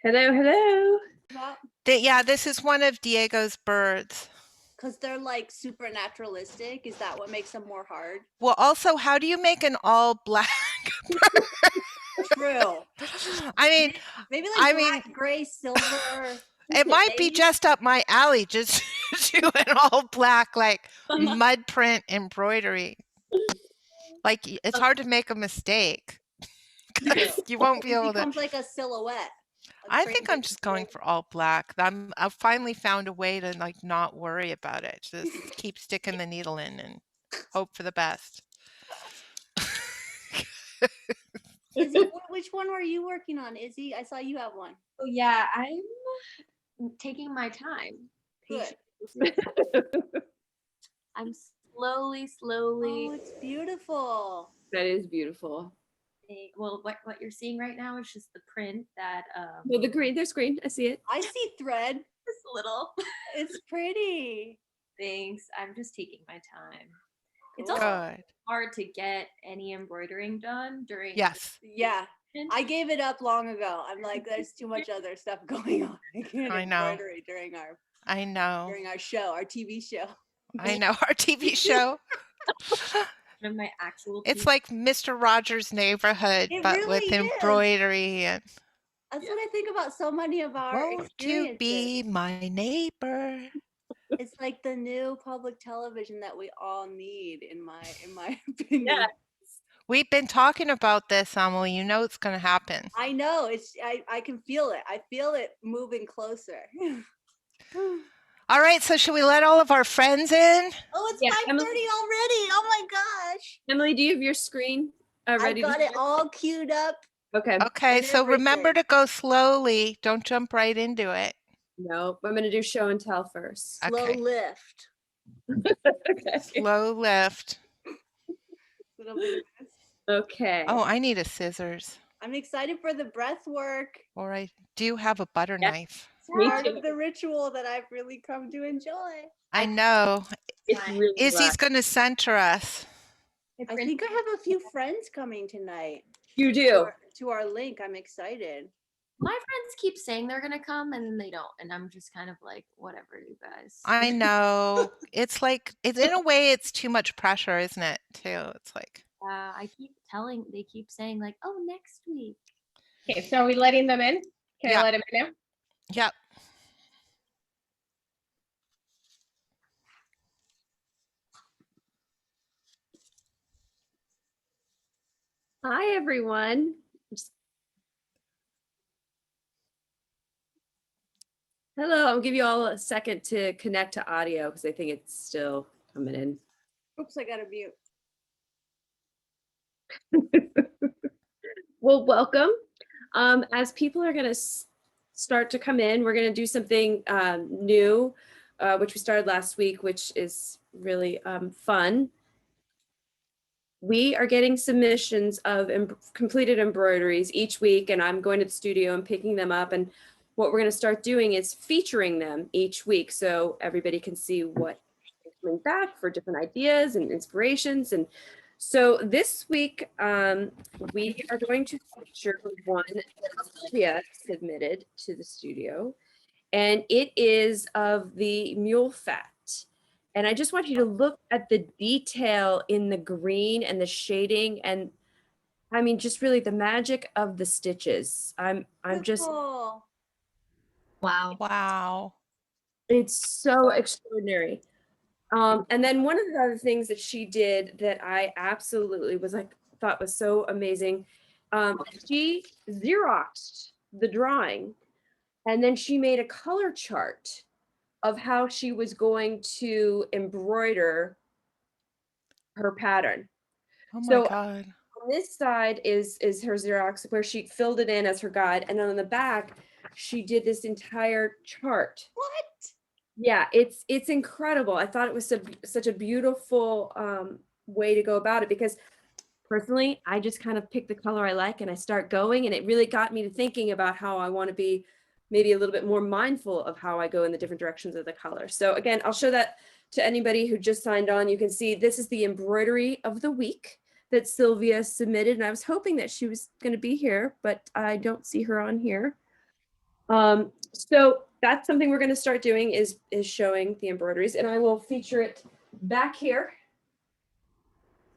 Hello, hello. Yeah, this is one of Diego's birds. Because they're like super naturalistic. Is that what makes them more hard? Well, also, how do you make an all black bird? True. I mean, maybe like black, gray, silver. It might be just up my alley, just do an all black, like mud print embroidery. Like it's hard to make a mistake. You won't be able to. It becomes like a silhouette. I think I'm just going for all black. I've finally found a way to like not worry about it. Just keep sticking the needle in and hope for the best. Izzy, which one were you working on, Izzy? I saw you have one. Oh yeah, I'm taking my time. Good. I'm slowly. Oh, it's beautiful. That is beautiful. Well, what you're seeing right now is just the print that. Well, there's green. I see it. I see thread. Just a little. It's pretty. Thanks. I'm just taking my time. Cool. It's also hard to get any embroidering done during. Yes. Yeah. I gave it up long ago. I'm like, there's too much other stuff going on. I can't embroidery during our. I know. During our show, our TV show. I know, our TV show. My actual. It's like Mr. Rogers' Neighborhood, but really with embroidery. And that's what I think about so many of our Won't you be my neighbor? It's like the new public television that we all need, in my opinion. Yeah. We've been talking about this, Emily. You know it's going to happen. I know. I can feel it. I feel it moving closer. All right, so should we let all of our friends in? Oh, it's 5:30 already. Oh my gosh. Emily, do you have your screen ready? I got it all queued up. Okay. Okay, so remember to go slowly. Don't jump right into it. No, I'm going to do show and tell first. Slow lift. Okay. Slow lift. Okay. Oh, I need a scissors. I'm excited for the breath work. Or I do have a butter knife. Part of the ritual that I've really come to enjoy. I know. It's really Izzy's going to center us. I think I have a few friends coming tonight. You do? To our link. I'm excited. My friends keep saying they're going to come and then they don't. And I'm just kind of like, whatever, you guys. I know. It's like, in a way, it's too much pressure, isn't it, too? It's like. They keep saying like, oh, next week. Okay, so are we letting them in? Can I let them in now? Yep. Hi, everyone. Hello, I'll give you all a second to connect to audio because I think it's still coming in. Oops, I got to mute. Well, welcome. As people are going to start to come in, we're going to do something new, which we started last week, which is really fun. We are getting submissions of completed embroideries each week, and I'm going to the studio and picking them up. And what we're going to start doing is featuring them each week so everybody can see what is coming back for different ideas and inspirations. And so this week, we are going to feature one that Sylvia submitted to the studio, and it is of the mule fat. And I just want you to look at the detail in the green and the shading, and I mean, just really the magic of the stitches. I'm just. Wow. It's so extraordinary. And then one of the other things that she did that I absolutely thought was so amazing, she Xeroxed the drawing, and then she made a color chart of how she was going to embroider her pattern. Oh my God. On this side is her Xerox where she filled it in as her guide, and then on the back, she did this entire chart. What? Yeah, it's incredible. I thought it was such a beautiful way to go about it, because personally, I just kind of pick the color I like and I start going, and it really got me to thinking about how I want to be maybe a little bit more mindful of how I go in the different directions of the color. So again, I'll show that to anybody who just signed on. You can see this is the embroidery of the week that Sylvia submitted, and I was hoping that she was going to be here, but I don't see her on here. So that's something we're going to start doing is showing the embroideries, and I will feature it back here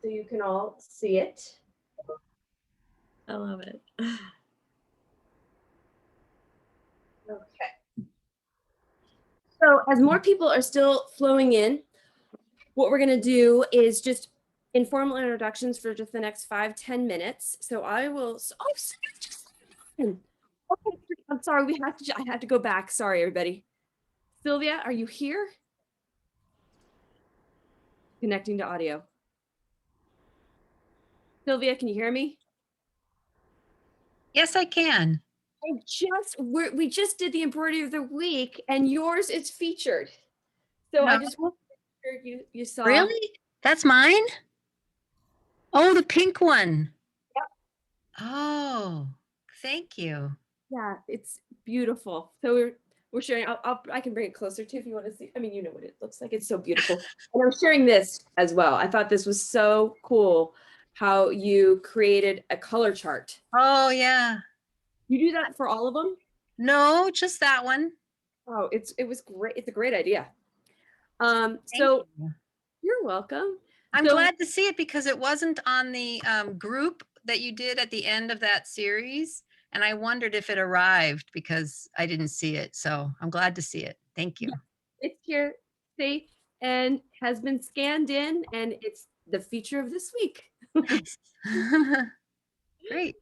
so you can all see it. I love it. Okay. So as more people are still flowing in, what we're going to do is just informal introductions for just the next 5-10 minutes. So I will. Oh, okay. I'm sorry. I have to go back. Sorry, everybody. Sylvia, are you here? Connecting to audio. Sylvia, can you hear me? Yes, I can. We just did the embroidery of the week, and yours is featured. So I just want to make sure you saw. Really? That's mine? Oh, the pink one. Yep. Oh, thank you. Yeah, it's beautiful. So we're sharing. I can bring it closer too if you want to see. I mean, you know what it looks like. It's so beautiful. And I'm sharing this as well. I thought this was so cool how you created a color chart. Oh, yeah. You do that for all of them? No, just that one. Oh, it was great. It's a great idea. Thank So you. you're welcome. I'm So- glad to see it because it wasn't on the group that you did at the end of that series. And I wondered if it arrived because I didn't see it. So I'm glad to see it. Thank you. Yeah, it's here, safe, and has been scanned in, and it's the feature of this week. Nice. Great.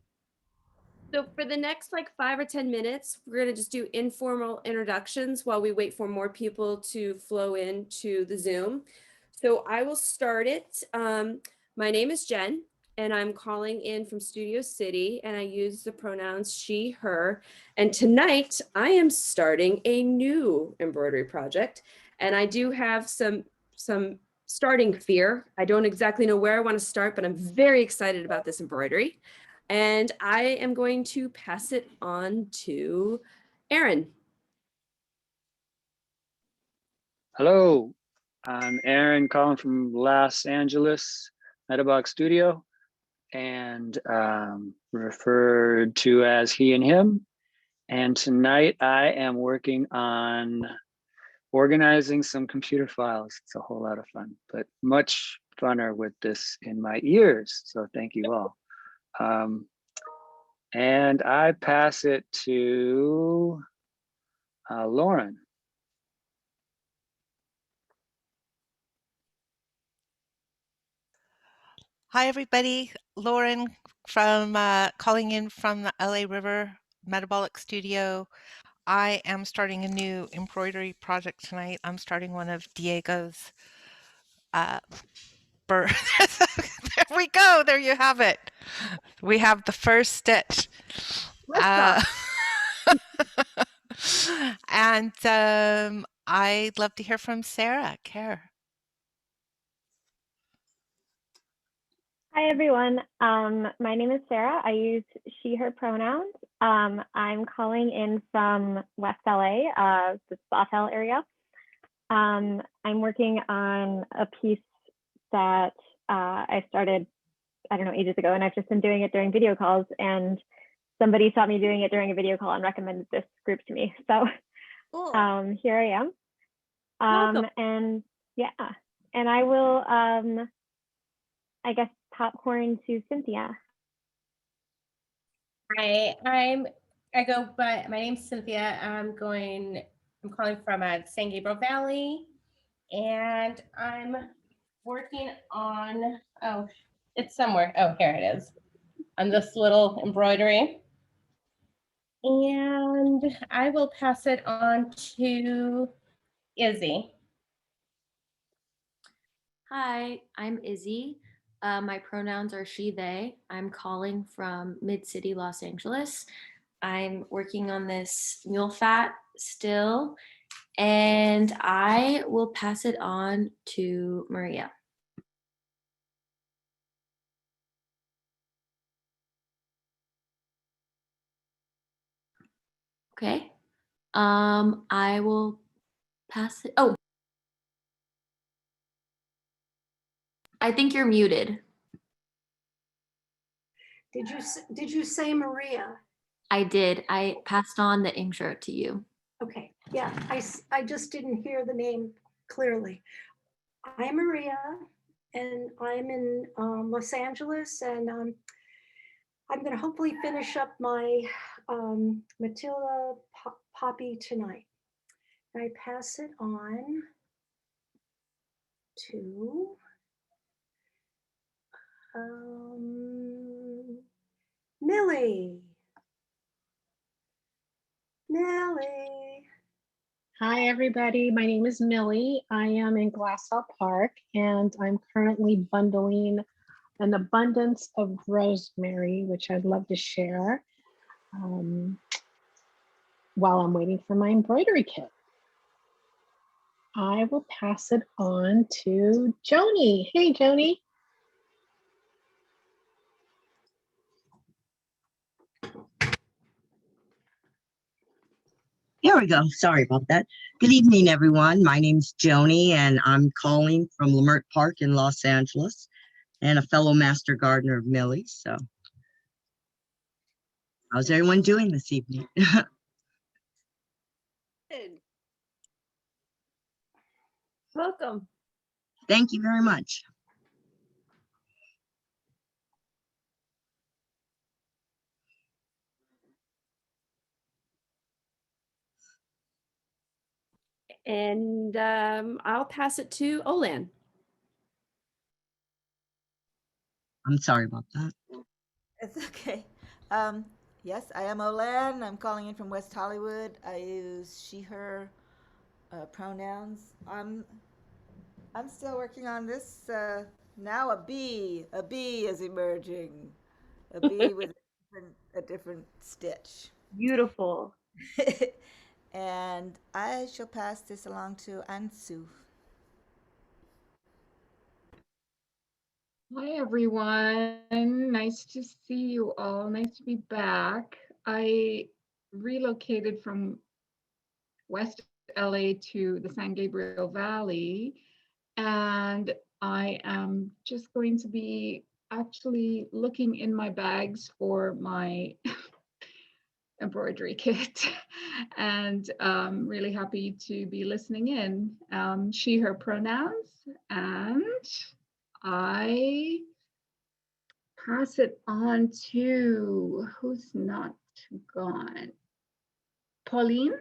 So for the next like 5 or 10 minutes, we're going to just do informal introductions while we wait for more people to flow into the Zoom. So I will start it. My name is Jen, and I'm calling in from Studio City, and I use the pronouns she, her. And tonight I am starting a new embroidery project, and I do have some starting fear. I don't exactly know where I want to start, but I'm very excited about this embroidery. And I am going to pass it on to Aaron. Hello, I'm Aaron calling from Los Angeles, Metabolic Studio, and referred to as he and him. And tonight I am working on organizing some computer files. It's a whole lot of fun, but much funner with this in my ears. So thank you all. And I pass it to Lauren. Hi, everybody. Lauren from calling in from the LA River Metabolic Studio. I am starting a new embroidery project tonight. I'm starting one of Diego's there we go. There you have it. We have the first stitch. And I'd love to hear from Sarah Kerr. Hi, everyone. My name is Sarah. I use she, her pronouns. I'm calling in from West LA, the Sawtell area. I'm working on a piece that I started, I don't know, ages ago, and I've just been doing it during video calls, and somebody saw me doing it during a video call and recommended this group to me. So cool. Here I am. And yeah, and I will, I guess, popcorn to Cynthia. Hi, my name's Cynthia. I'm calling from San Gabriel Valley, and I'm working on, oh, it's somewhere. Oh, here it is. On this little embroidery. And I will pass it on to Izzy. Hi, I'm Izzy. My pronouns are she, they. I'm calling from Mid-City, Los Angeles. I'm working on this mule fat still, and I will pass it on to Maria. Okay. I will pass it. Oh, I think you're muted. Did you say Maria? I did. I passed on the intro to you. Okay, yeah, I just didn't hear the name clearly. I'm Maria, and I'm in Los Angeles, and I'm going to hopefully finish up my Matilda Poppy tonight. And I pass it on to Millie. Millie. Hi, everybody. My name is Millie. I am in Glassell Park, and I'm currently bundling an abundance of rosemary, which I'd love to share while I'm waiting for my embroidery kit. I will pass it on to Joni. Hey, Joni. Here we go. Sorry about that. Good evening, everyone. My name's Joni, and I'm calling from Leimert Park in Los Angeles, and a fellow master gardener of Millie's. So, how's everyone doing this evening? Good. Welcome. Thank you very much. And I'll pass it to Olan. I'm sorry about that. It's okay. Yes, I am Olan. I'm calling in from West Hollywood. I use she, her pronouns. I'm still working on this. Now a bee is emerging. A bee with a different stitch. Beautiful. And I shall pass this along to Ansu. Hi, everyone. Nice to see you all. Nice to be back. I relocated from West LA to the San Gabriel Valley, and I am just going to be actually looking in my bags for my embroidery kit, and really happy to be listening in. She, her pronouns, and I pass it on to, who's not gone? Pauline?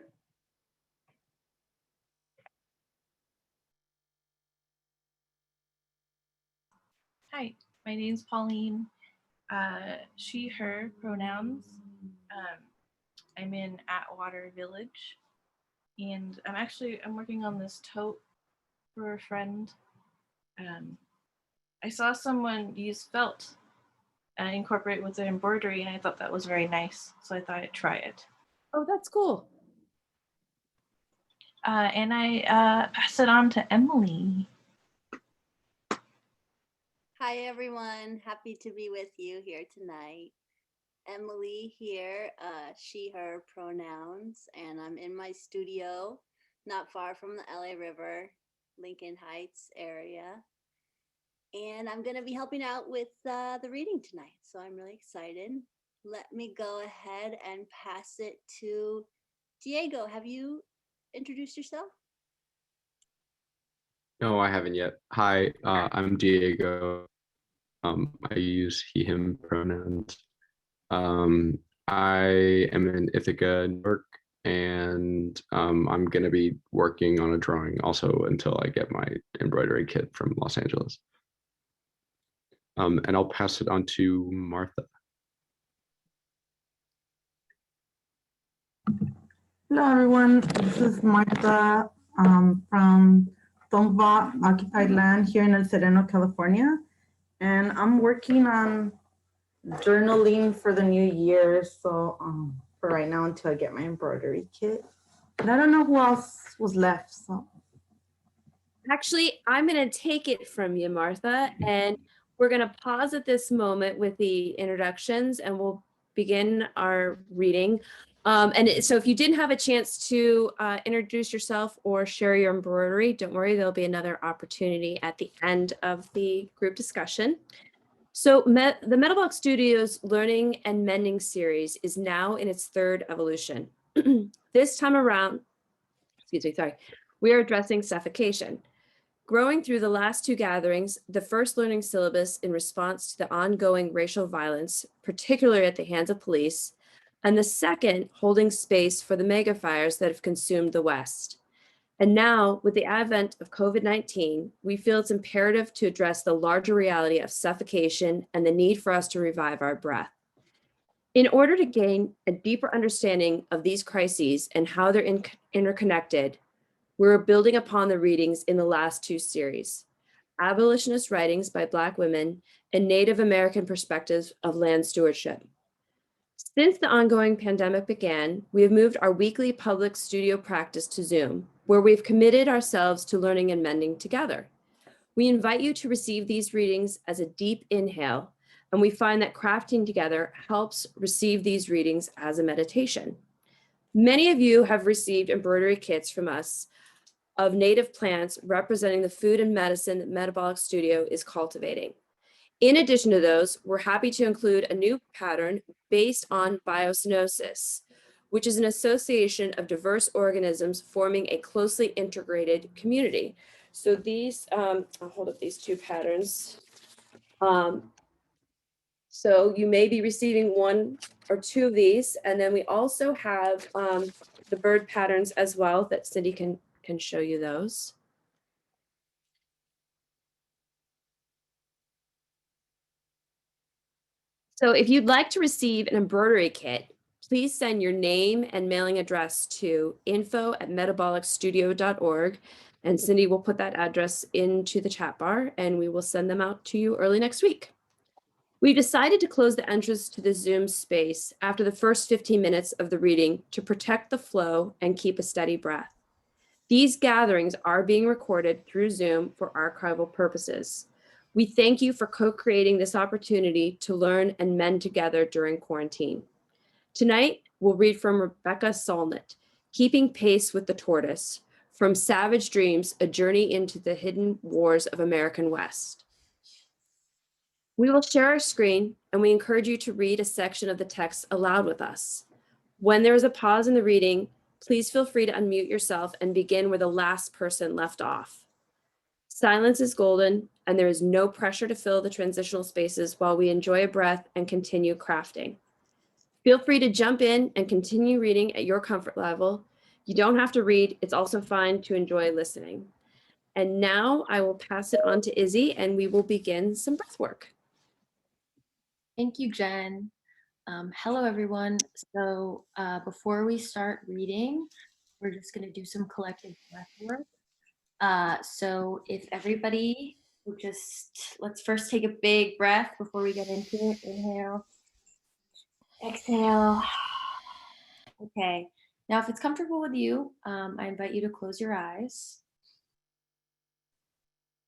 Hi, my name's Pauline. She, her pronouns. I'm in Atwater Village, and I'm working on this tote for a friend. I saw someone use felt and incorporate with their embroidery, and I thought that was very nice, so I thought I'd try it. Oh, that's cool. And I pass it on to Emily. Hi, everyone. Happy to be with you here tonight. Emily here, she, her pronouns, and I'm in my studio, not far from the LA River, Lincoln Heights area. And I'm going to be helping out with the reading tonight, so I'm really excited. Let me go ahead and pass it to Diego. Have you introduced yourself? No, I haven't yet. Hi, I'm Diego. I use he, him pronouns. I am in Ithaca, New York, and I'm going to be working on a drawing also until I get my embroidery kit from Los Angeles. And I'll pass it on to Martha. Hello, everyone. This is Martha from Tongva Occupied Land here in El Sereno, California. And I'm working on journaling for the new year. So for right now, until I get my embroidery kit. And I don't know who else was left. So Actually, I'm going to take it from you, Martha, and we're going to pause at this moment with the introductions, and we'll begin our reading. So if you didn't have a chance to introduce yourself or share your embroidery, don't worry, there'll be another opportunity at the end of the group discussion. So the Metabolic Studios Learning and Mending series is now in its third evolution. This time around, we are addressing suffocation. Growing through the last two gatherings, the first learning syllabus in response to the ongoing racial violence, particularly at the hands of police, and the second holding space for the mega fires that have consumed the West. And now, with the advent of COVID-19, we feel it's imperative to address the larger reality of suffocation and the need for us to revive our breath. In order to gain a deeper understanding of these crises and how they're interconnected, we're building upon the readings in the last two series, Abolitionist Writings by Black Women and Native American Perspectives of Land Stewardship. Since the ongoing pandemic began, we have moved our weekly public studio practice to Zoom, where we've committed ourselves to learning and mending together. We invite you to receive these readings as a deep inhale, and we find that crafting together helps receive these readings as a meditation. Many of you have received embroidery kits from us of native plants representing the food and medicine that Metabolic Studio is cultivating. In addition to those, we're happy to include a new pattern based on biosinosis, which is an association of diverse organisms forming a closely integrated community. So these, I'll hold up these two patterns. So you may be receiving one or two of these, and then we also have the bird patterns as well that Cindy can show you those. So if you'd like to receive an embroidery kit, please send your name and mailing address to info@metabolicstudio.org, and Cindy will put that address into the chat bar, and we will send them out to you early next week. We've decided to close the entrance to the Zoom space after the first 15 minutes of the reading to protect the flow and keep a steady breath. These gatherings are being recorded through Zoom for archival purposes. We thank you for co-creating this opportunity to learn and mend together during quarantine. Tonight, we'll read from Rebecca Solnit, Keeping Pace with the Tortoise, From Savage Dreams, A Journey into the Hidden Wars of American West. We will share our screen, and we encourage you to read a section of the text aloud with us. When there is a pause in the reading, please feel free to unmute yourself and begin where the last person left off. Silence is golden, and there is no pressure to fill the transitional spaces while we enjoy a breath and continue crafting. Feel free to jump in and continue reading at your comfort level. You don't have to read, it's also fine to enjoy listening. And now I will pass it on to Izzy, and we will begin some breath work. Thank you, Jen. Hello, everyone. So before we start reading, we're just going to do some collective breath work. So if everybody would just, let's first take a big breath before we get into it. Inhale, exhale. Okay. Now, if it's comfortable with you, I invite you to close your eyes.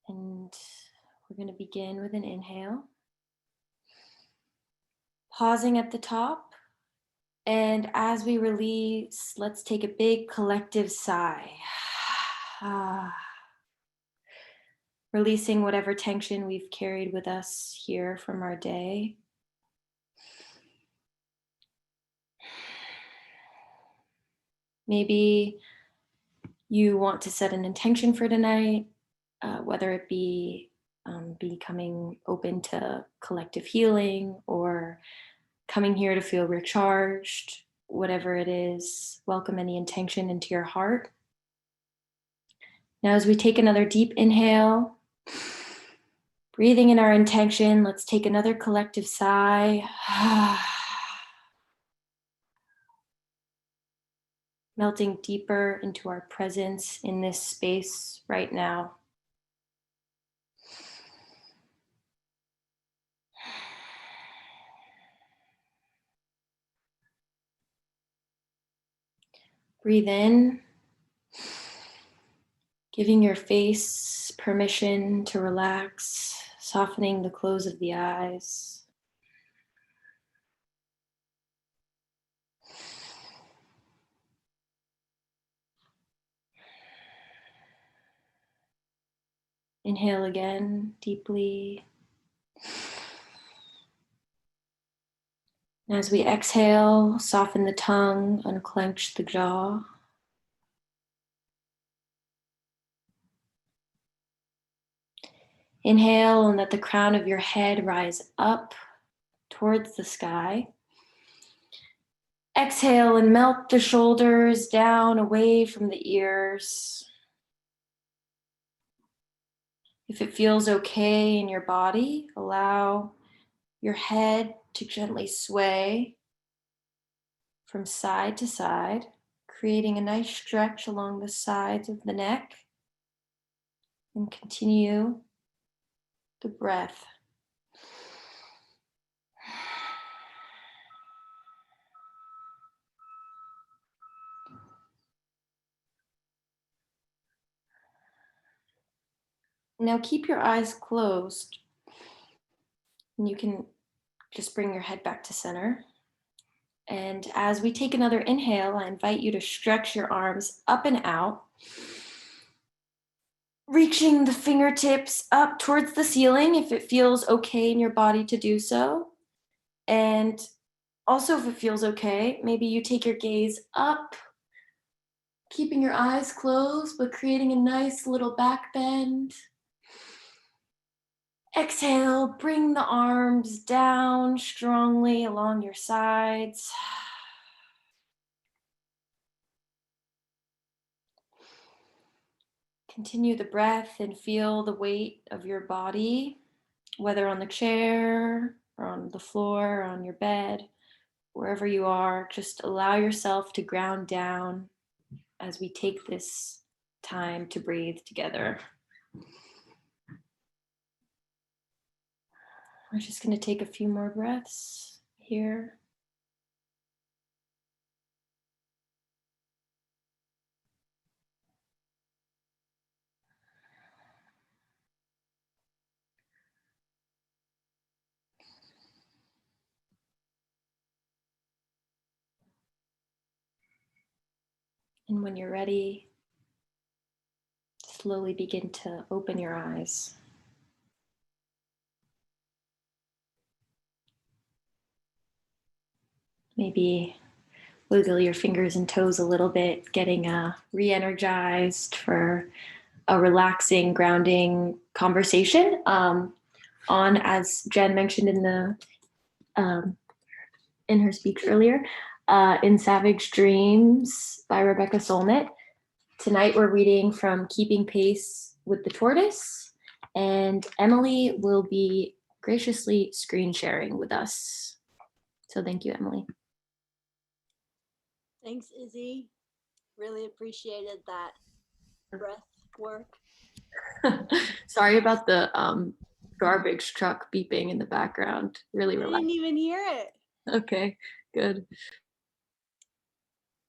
And we're going to begin with an inhale. Pausing at the top. And as we release, let's take a big collective sigh. Releasing whatever tension we've carried with us here from our day. Maybe you want to set an intention for tonight, whether it be becoming open to collective healing or coming here to feel recharged, whatever it is, welcome any intention into your heart. Now, as we take another deep inhale, breathing in our intention, let's take another collective sigh. Melting deeper into our presence in this space right now. Breathe in, giving your face permission to relax, softening the close of the eyes. Inhale again, deeply. As we exhale, soften the tongue, unclench the jaw. Inhale and let the crown of your head rise up towards the sky. Exhale and melt the shoulders down away from the ears. If it feels okay in your body, allow your head to gently sway from side to side, creating a nice stretch along the sides of the neck, and continue the breath. Now keep your eyes closed, and you can just bring your head back to center. And as we take another inhale, I invite you to stretch your arms up and out, reaching the fingertips up towards the ceiling if it feels okay in your body to do so. And also, if it feels okay, maybe you take your gaze up, keeping your eyes closed, but creating a nice little back bend. Exhale, bring the arms down strongly along your sides. Continue the breath and feel the weight of your body, whether on the chair or on the floor or on your bed, wherever you are. Just allow yourself to ground down as we take this time to breathe together. We're just going to take a few more breaths here. And when you're ready, slowly begin to open your eyes. Maybe wiggle your fingers and toes a little bit, getting re-energized for a relaxing, grounding conversation on, as Jen mentioned in her speech earlier, in Savage Dreams by Rebecca Solnit. Tonight we're reading from Keeping Pace with the Tortoise, and Emily will be graciously screen sharing with us. So thank you, Emily. Thanks, Izzy. Really appreciated that breath work. Sorry about the garbage truck beeping in the background. Really I relaxed. didn't even hear it. Okay, good.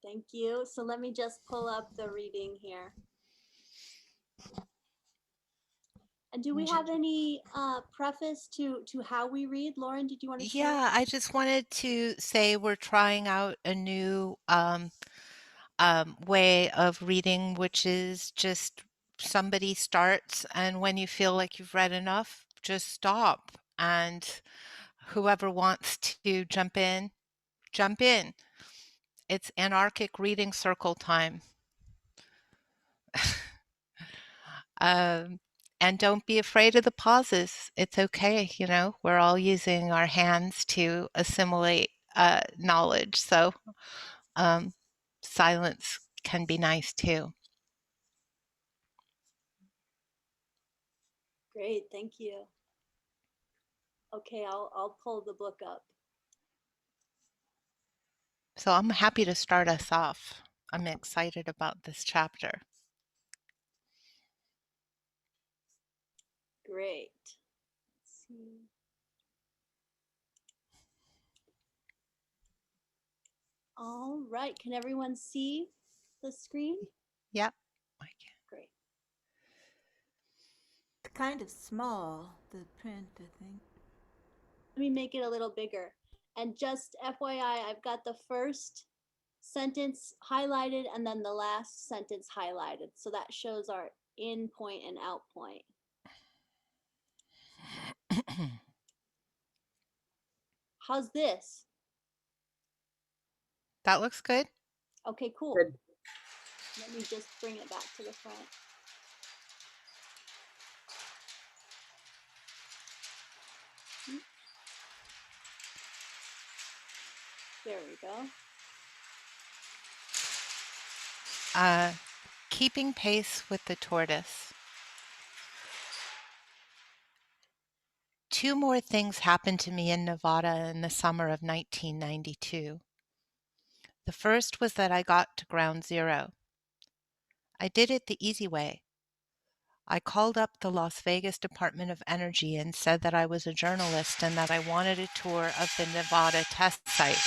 Thank you. So let me just pull up the reading here. And do we have any preface to how we read? Lauren, did you want to share? Yeah, I just wanted to say we're trying out a new way of reading, which is just somebody starts, and when you feel like you've read enough, just stop. And whoever wants to jump in, jump in. It's anarchic reading circle time. And don't be afraid of the pauses. It's okay, you know, we're all using our hands to assimilate knowledge. So silence can be nice too. Great, thank you. Okay, I'll pull the book up. So I'm happy to start us off. I'm excited about this chapter. Great. Let's see. All right, can everyone see the screen? Yep, I can. Great. It's kind of small, the print, I think. Let me make it a little bigger. And just FYI, I've got the first sentence highlighted and then the last sentence highlighted. So that shows our in point and out point. How's this? That looks good. Okay, cool. Let me just bring it back to the front. There we go. Keeping pace with the tortoise. 2 more things happened to me in Nevada in the summer of 1992. The first was that I got to ground zero. I did it the easy way. I called up the Las Vegas Department of Energy and said that I was a journalist and that I wanted a tour of the Nevada test site.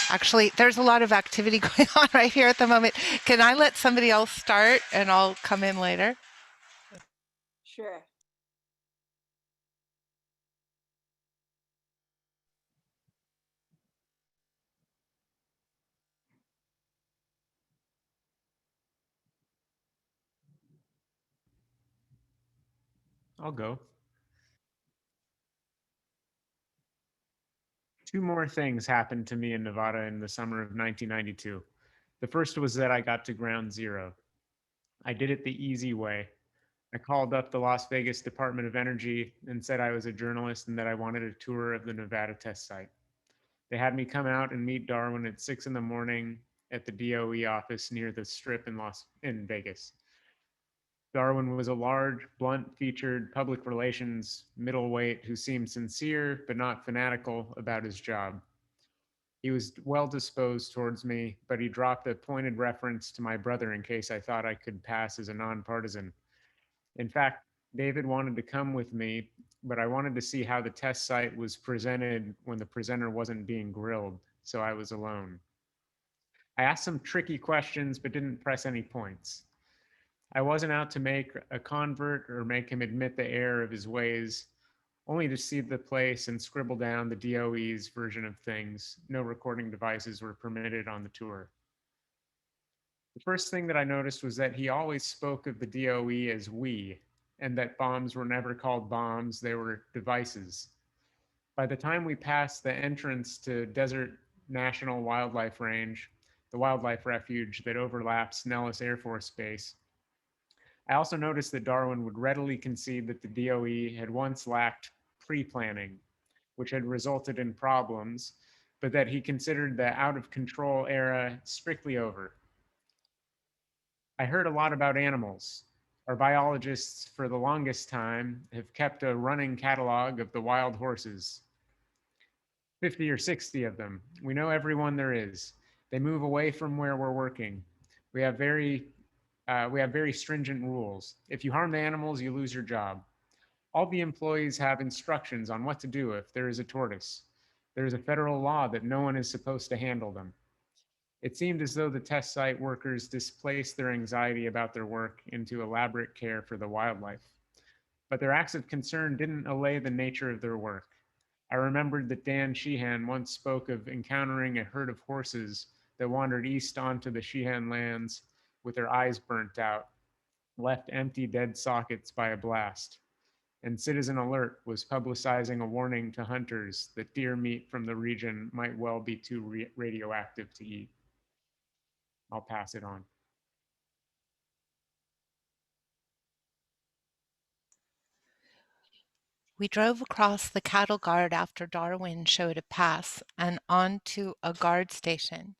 Actually, there's a lot of activity going on right here at the moment. Can I let somebody else start and I'll come in later? Sure. I'll go. 2 more things happened to me in Nevada in the summer of 1992. The first was that I got to ground zero. I did it the easy way. I called up the Las Vegas Department of Energy and said I was a journalist and that I wanted a tour of the Nevada test site. They had me come out and meet Darwin at 6 in the morning at the DOE office near the Strip in Vegas. Darwin was a large, blunt-featured public relations middleweight who seemed sincere but not fanatical about his job. He was well disposed towards me, but he dropped a pointed reference to my brother in case I thought I could pass as a nonpartisan. In fact, David wanted to come with me, but I wanted to see how the test site was presented when the presenter wasn't being grilled, so I was alone. I asked some tricky questions, but didn't press any points. I wasn't out to make a convert or make him admit the error of his ways, only to see the place and scribble down the DOE's version of things. No recording devices were permitted on the tour. The first thing that I noticed was that he always spoke of the DOE as we, and that bombs were never called bombs, they were devices. By the time we passed the entrance to Desert National Wildlife Range, the wildlife refuge that overlaps Nellis Air Force Base, I also noticed that Darwin would readily concede that the DOE had once lacked pre-planning, which had resulted in problems, but that he considered the out-of-control era strictly over. I heard a lot about animals. Our biologists, for the longest time, have kept a running catalog of the wild horses. 50 or 60 of them. We know every one there is. They move away from where we're working. We have very stringent rules. If you harm the animals, you lose your job. All the employees have instructions on what to do if there is a tortoise. There is a federal law that no one is supposed to handle them. It seemed as though the test site workers displaced their anxiety about their work into elaborate care for the wildlife. But their acts of concern didn't allay the nature of their work. I remembered that Dan Sheehan once spoke of encountering a herd of horses that wandered east onto the Sheehan lands with their eyes burnt out, left empty dead sockets by a blast. And Citizen Alert was publicizing a warning to hunters that deer meat from the region might well be too radioactive to eat. I'll pass it on. We drove across the cattle guard after Darwin showed a pass and onto a guard station.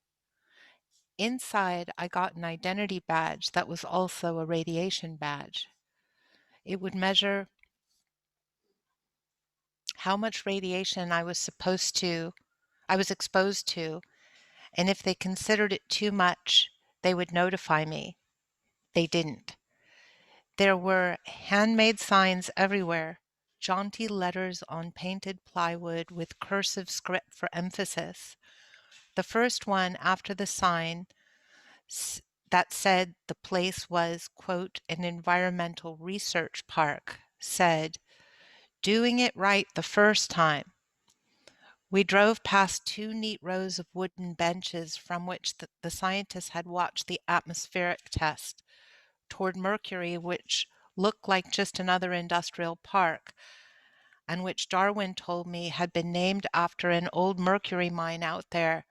Inside, I got an identity badge that was also a radiation badge. It would measure how much radiation I was exposed to, and if they considered it too much, they would notify me. They didn't. There were handmade signs everywhere, jaunty letters on painted plywood with cursive script for emphasis. The first one after the sign that said the place was, quote, an environmental research park, said, doing it right the first time. We drove past 2 neat rows of wooden benches from which the scientists had watched the atmospheric test, toward Mercury, which looked like just another industrial park, and which Darwin told me had been named after an old mercury mine out there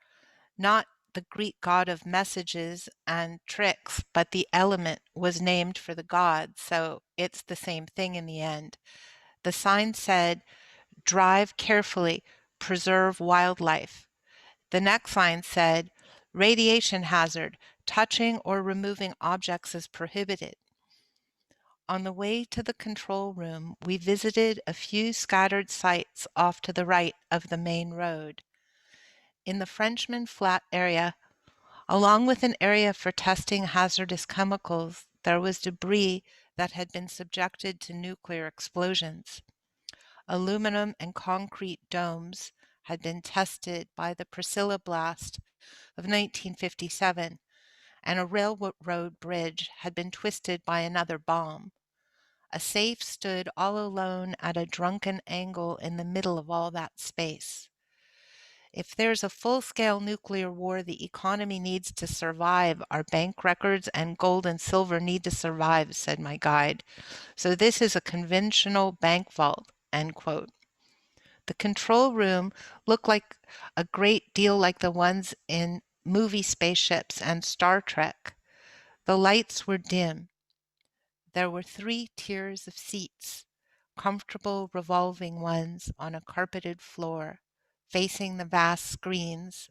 Not the Greek god of messages and tricks, but the element was named for the god, so it's the same thing in the end. The sign said, "Drive carefully, preserve wildlife." The next sign said, "Radiation hazard, touching or removing objects is prohibited." On the way to the control room, we visited a few scattered sites off to the right of the main road. In the Frenchman Flat area, along with an area for testing hazardous chemicals, there was debris that had been subjected to nuclear explosions. Aluminum and concrete domes had been tested by the Priscilla blast of 1957, and a railroad bridge had been twisted by another bomb. A safe stood all alone at a drunken angle in the middle of all that space. If there's a full-scale nuclear war, the economy needs to survive. Our bank records and gold and silver need to survive, said my guide. So this is a conventional bank vault, end quote. The control room looked like a great deal like the ones in movie spaceships and Star Trek. The lights were dim. There were 3 tiers of seats, comfortable revolving ones on a carpeted floor, facing the vast screens,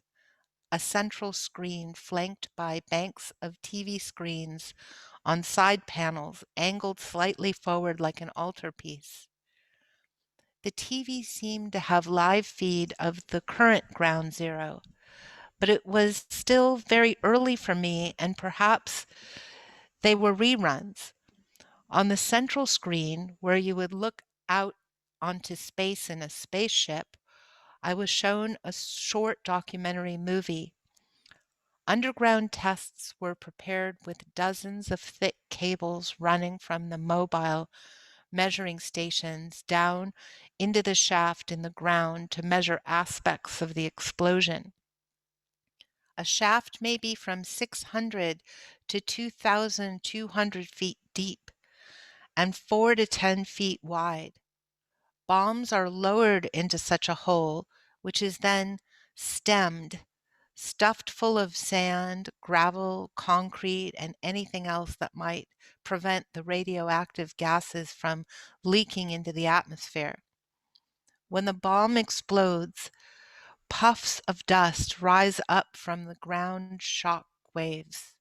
a central screen flanked by banks of TV screens on side panels angled slightly forward like an altarpiece. The TV seemed to have live feed of the current Ground Zero, but it was still very early for me, and perhaps they were reruns. On the central screen, where you would look out onto space in a spaceship, I was shown a short documentary movie. Underground tests were prepared with dozens of thick cables running from the mobile measuring stations down into the shaft in the ground to measure aspects of the explosion. A shaft may be from 600 to 2,200 feet deep and 4 to 10 feet wide. Bombs are lowered into such a hole, which is then stemmed, stuffed full of sand, gravel, concrete, and anything else that might prevent the radioactive gases from leaking into the atmosphere. When the bomb explodes, puffs of dust rise up from the ground shock waves.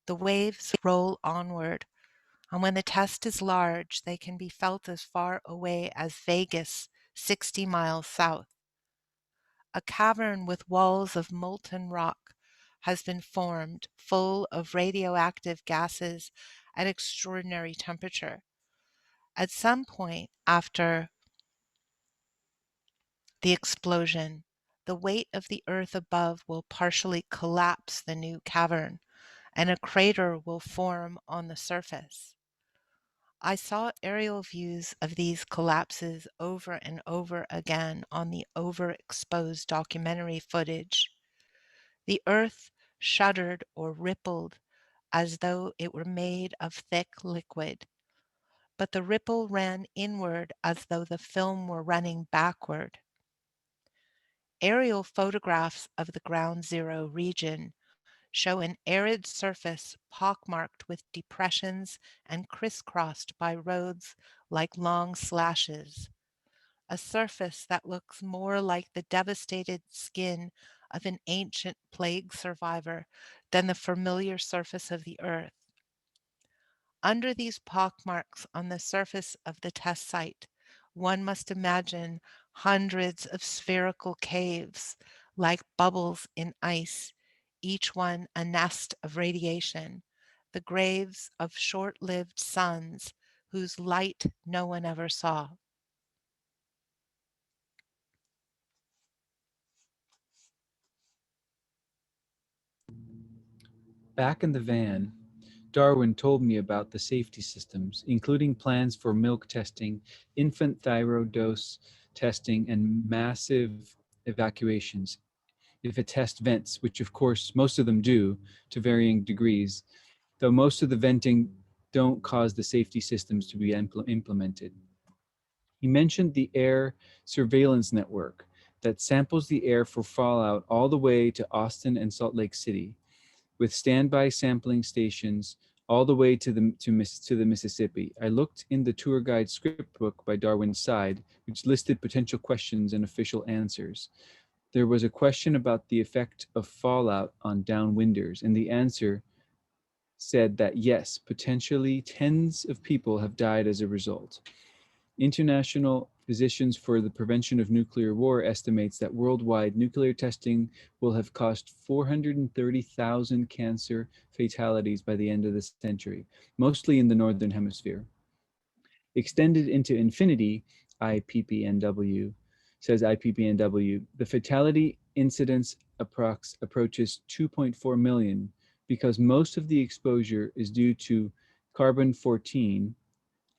The waves roll onward, and when the test is large, they can be felt as far away as Vegas, 60 miles south. A cavern with walls of molten rock has been formed, full of radioactive gases at extraordinary temperature. At some point after the explosion, the weight of the earth above will partially collapse the new cavern, and a crater will form on the surface. I saw aerial views of these collapses over and over again on the overexposed documentary footage. The earth shuddered or rippled as though it were made of thick liquid, but the ripple ran inward as though the film were running backward. Aerial photographs of the Ground Zero region show an arid surface pockmarked with depressions and crisscrossed by roads like long slashes, a surface that looks more like the devastated skin of an ancient plague survivor than the familiar surface of the earth. Under these pockmarks on the surface of the test site, one must imagine hundreds of spherical caves like bubbles in ice, each one a nest of radiation, the graves of short-lived suns whose light no one ever saw. Back in the van, Darwin told me about the safety systems, including plans for milk testing, infant thyroid dose testing, and massive evacuations if a test vents, which of course most of them do to varying degrees, though most of the venting don't cause the safety systems to be implemented. He mentioned the air surveillance network that samples the air for fallout all the way to Austin and Salt Lake City, with standby sampling stations all the way to the Mississippi. I looked in the tour guide script book by Darwin's side, which listed potential questions and official answers. There was a question about the effect of fallout on downwinders, and the answer said that yes, potentially tens of people have died as a result. International Physicians for the Prevention of Nuclear War estimates that worldwide nuclear testing will have cost 430,000 cancer fatalities by the end of the century, mostly in the Northern Hemisphere. Extended into infinity, IPPNW, says IPPNW, the fatality incidence approaches 2.4 million because most of the exposure is due to carbon-14,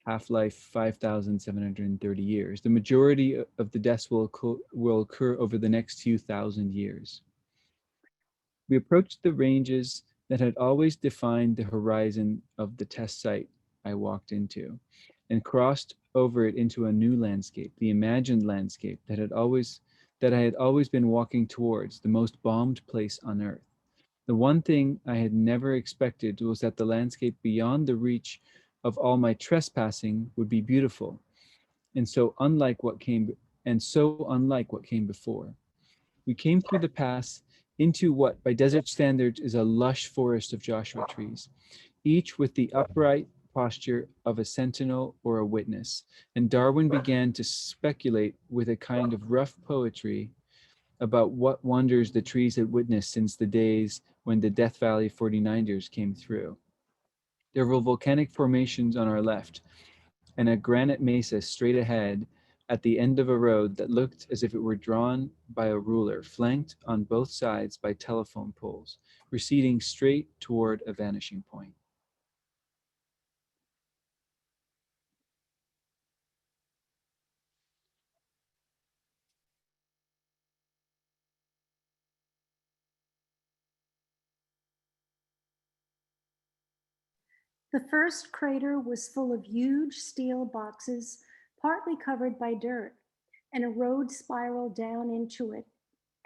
half-life 5,730 years. The majority of the deaths will occur over the next few thousand years. We approached the ranges that had always defined the horizon of the test site I walked into, and crossed over it into a new landscape, the imagined landscape that I had always been walking towards, the most bombed place on Earth. The one thing I had never expected was that the landscape beyond the reach of all my trespassing would be beautiful, and so unlike what came before. We came through the pass into what, by desert standards, is a lush forest of Joshua trees, each with the upright posture of a sentinel or a witness. And Darwin began to speculate with a kind of rough poetry about what wonders the trees had witnessed since the days when the Death Valley 49ers came through. There were volcanic formations on our left and a granite mesa straight ahead at the end of a road that looked as if it were drawn by a ruler, flanked on both sides by telephone poles, receding straight toward a vanishing point. The first crater was full of huge steel boxes, partly covered by dirt, and a road spiraled down into it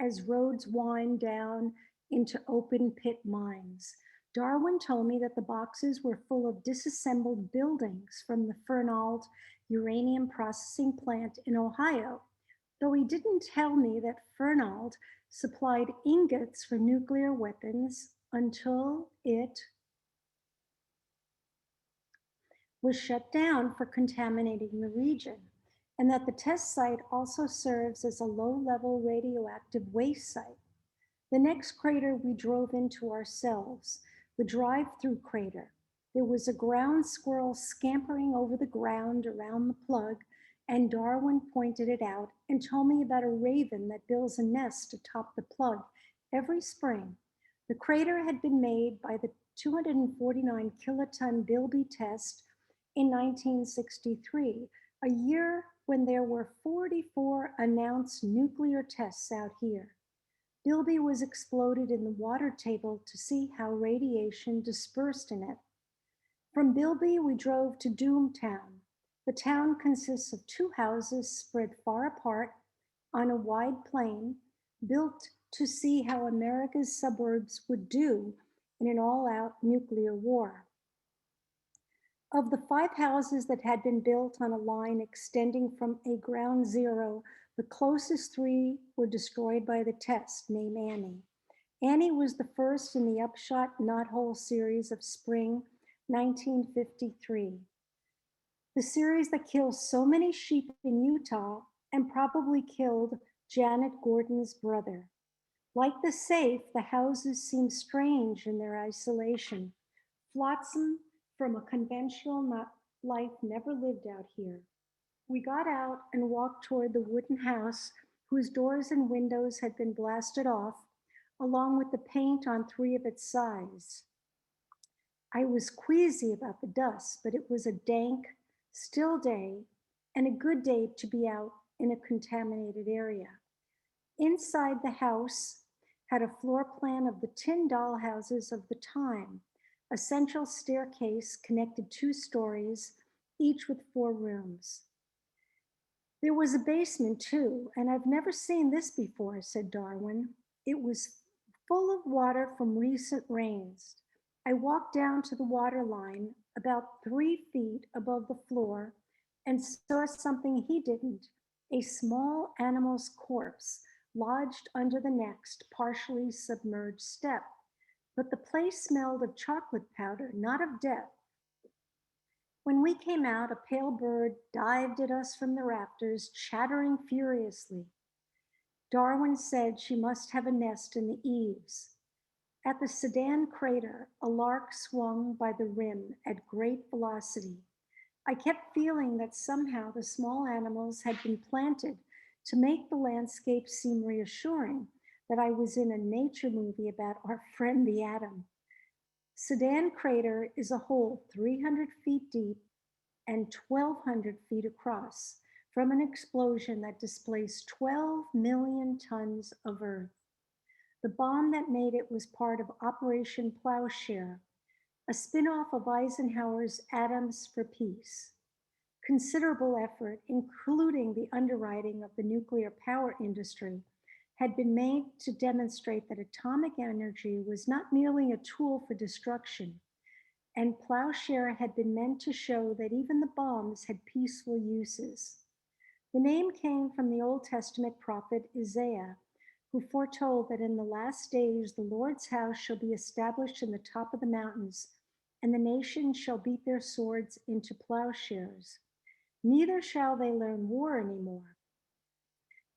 as roads wind down into open pit mines. Darwin told me that the boxes were full of disassembled buildings from the Fernald uranium processing plant in Ohio, though he didn't tell me that Fernald supplied ingots for nuclear weapons until it was shut down for contaminating the region, and that the test site also serves as a low-level radioactive waste site. The next crater we drove into ourselves, the drive-through crater. There was a ground squirrel scampering over the ground around the plug, and Darwin pointed it out and told me about a raven that builds a nest atop the plug every spring. The crater had been made by the 249 kiloton Bilby test in 1963, a year when there were 44 announced nuclear tests out here. Bilby was exploded in the water table to see how radiation dispersed in it. From Bilby, we drove to Doomtown. The town consists of two houses spread far apart on a wide plain, built to see how America's suburbs would do in an all-out nuclear war. Of the 5 houses that had been built on a line extending from a ground zero, the closest 3 were destroyed by the test, named Annie. Annie was the first in the Upshot Knothole series of spring 1953. The series that killed so many sheep in Utah and probably killed Janet Gordon's brother. Like the safe, the houses seemed strange in their isolation. Flotsam from a conventional life never lived out here. We got out and walked toward the wooden house whose doors and windows had been blasted off, along with the paint on 3 of its sides. I was queasy about the dust, but it was a dank, still day and a good day to be out in a contaminated area. Inside the house had a floor plan of the tin doll houses of the time. A central staircase connected 2 stories, each with 4 rooms. There was a basement too, and I've never seen this before, said Darwin. It was full of water from recent rains. I walked down to the water line about 3 feet above the floor and saw something he didn't, a small animal's corpse lodged under the next partially submerged step. But the place smelled of chocolate powder, not of death. When we came out, a pale bird dived at us from the rafters, chattering furiously. Darwin said she must have a nest in the eaves. At the Sedan crater, a lark swung by the rim at great velocity. I kept feeling that somehow the small animals had been planted to make the landscape seem reassuring, that I was in a nature movie about our friend the atom. Sedan crater is a hole 300 feet deep and 1,200 feet across from an explosion that displaced 12 million tons of earth. The bomb that made it was part of Operation Plowshare, a spin-off of Eisenhower's Atoms for Peace. Considerable effort, including the underwriting of the nuclear power industry, had been made to demonstrate that atomic energy was not merely a tool for destruction, and Plowshare had been meant to show that even the bombs had peaceful uses. The name came from the Old Testament prophet Isaiah, who foretold that in the last days the Lord's house shall be established in the top of the mountains, and the nations shall beat their swords into plowshares. Neither shall they learn war anymore.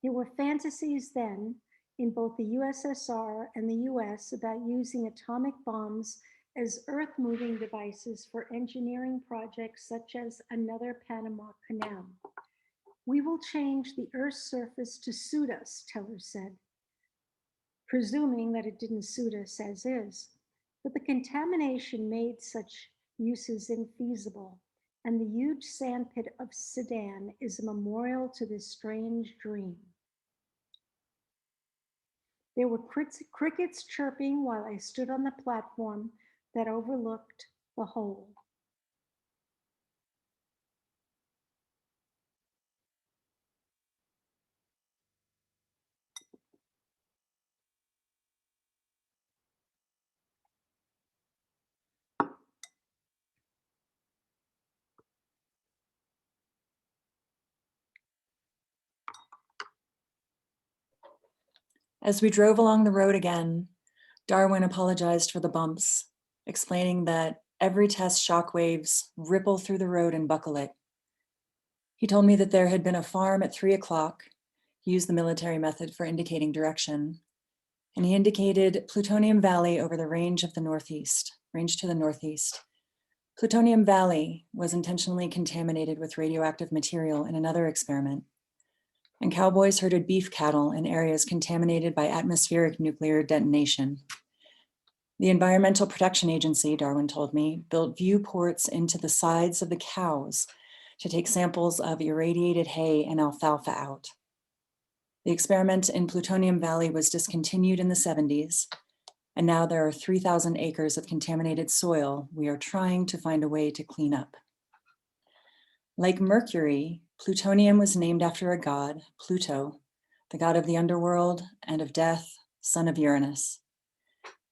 There were fantasies then in both the USSR and the US about using atomic bombs as earth-moving devices for engineering projects such as another Panama Canal. We will change the Earth's surface to suit us, Teller said, presuming that it didn't suit us as is. But the contamination made such uses infeasible, and the huge sandpit of Sedan is a memorial to this strange dream. There were crickets chirping while I stood on the platform that overlooked the hole. As we drove along the road again, Darwin apologized for the bumps, explaining that every test shockwaves ripple through the road and buckle it. He told me that there had been a farm at 3 o'clock. He used the military method for indicating direction, and he indicated Plutonium Valley over the range to the northeast. Plutonium Valley was intentionally contaminated with radioactive material in another experiment, and cowboys herded beef cattle in areas contaminated by atmospheric nuclear detonation. The Environmental Protection Agency, Darwin told me, built viewports into the sides of the cows to take samples of irradiated hay and alfalfa out. The experiment in Plutonium Valley was discontinued in the 70s, and now there are 3,000 acres of contaminated soil we are trying to find a way to clean up. Like Mercury, plutonium was named after a god, Pluto, the god of the underworld and of death, son of Uranus.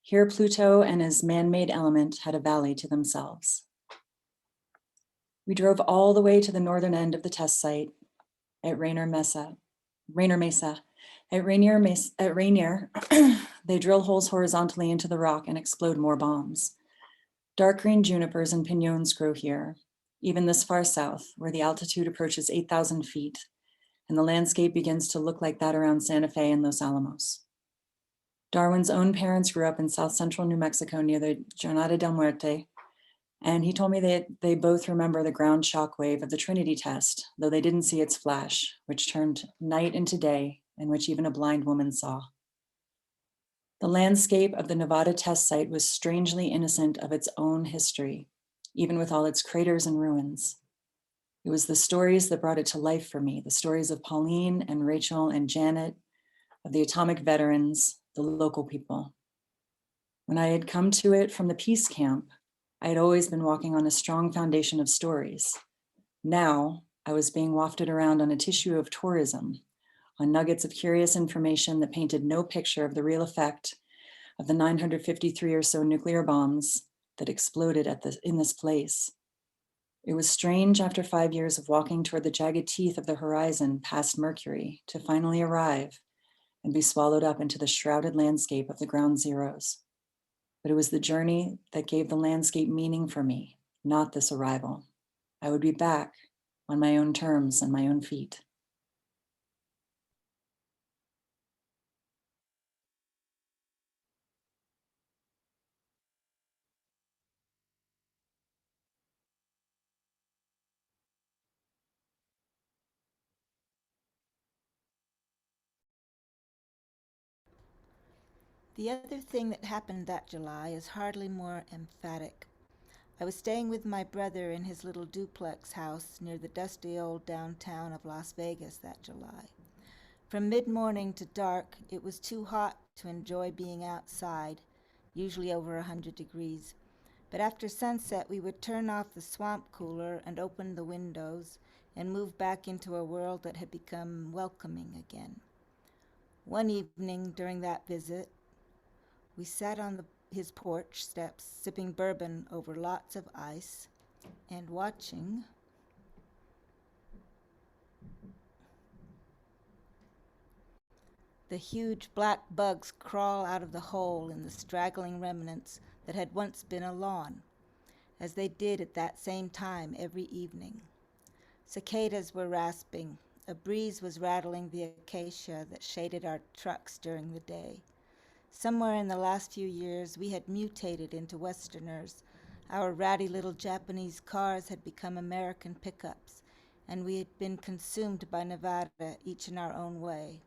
Here, Pluto and his man-made element had a valley to themselves. We drove all the way to the northern end of the test site at Rainier Mesa. At Rainier, they drill holes horizontally into the rock and explode more bombs. Dark green junipers and piñons grow here, even this far south, where the altitude approaches 8,000 feet, and the landscape begins to look like that around Santa Fe and Los Alamos. Darwin's own parents grew up in south central New Mexico near the Jornada del Muerte, and he told me that they both remember the ground shockwave of the Trinity test, though they didn't see its flash, which turned night into day, and which even a blind woman saw. The landscape of the Nevada test site was strangely innocent of its own history, even with all its craters and ruins. It was the stories that brought it to life for me, the stories of Pauline and Rachel and Janet, of the atomic veterans, the local people. When I had come to it from the peace camp, I had always been walking on a strong foundation of stories. Now, I was being wafted around on a tissue of tourism, on nuggets of curious information that painted no picture of the real effect of the 953 or so nuclear bombs that exploded in this place. It was strange after 5 years of walking toward the jagged teeth of the horizon past Mercury to finally arrive and be swallowed up into the shrouded landscape of the ground zeros. But it was the journey that gave the landscape meaning for me, not this arrival. I would be back on my own terms and my own feet. The other thing that happened that July is hardly more emphatic. I was staying with my brother in his little duplex house near the dusty old downtown of Las Vegas that July. From mid-morning to dark, it was too hot to enjoy being outside, usually over 100 degrees. But after sunset, we would turn off the swamp cooler and open the windows and move back into a world that had become welcoming again. One evening during that visit, we sat on his porch steps, sipping bourbon over lots of ice and watching the huge black bugs crawl out of the hole in the straggling remnants that had once been a lawn, as they did at that same time every evening. Cicadas were rasping. A breeze was rattling the acacia that shaded our trucks during the day. Somewhere in the last few years, we had mutated into Westerners. Our ratty little Japanese cars had become American pickups, and we had been consumed by Nevada, each in our own way.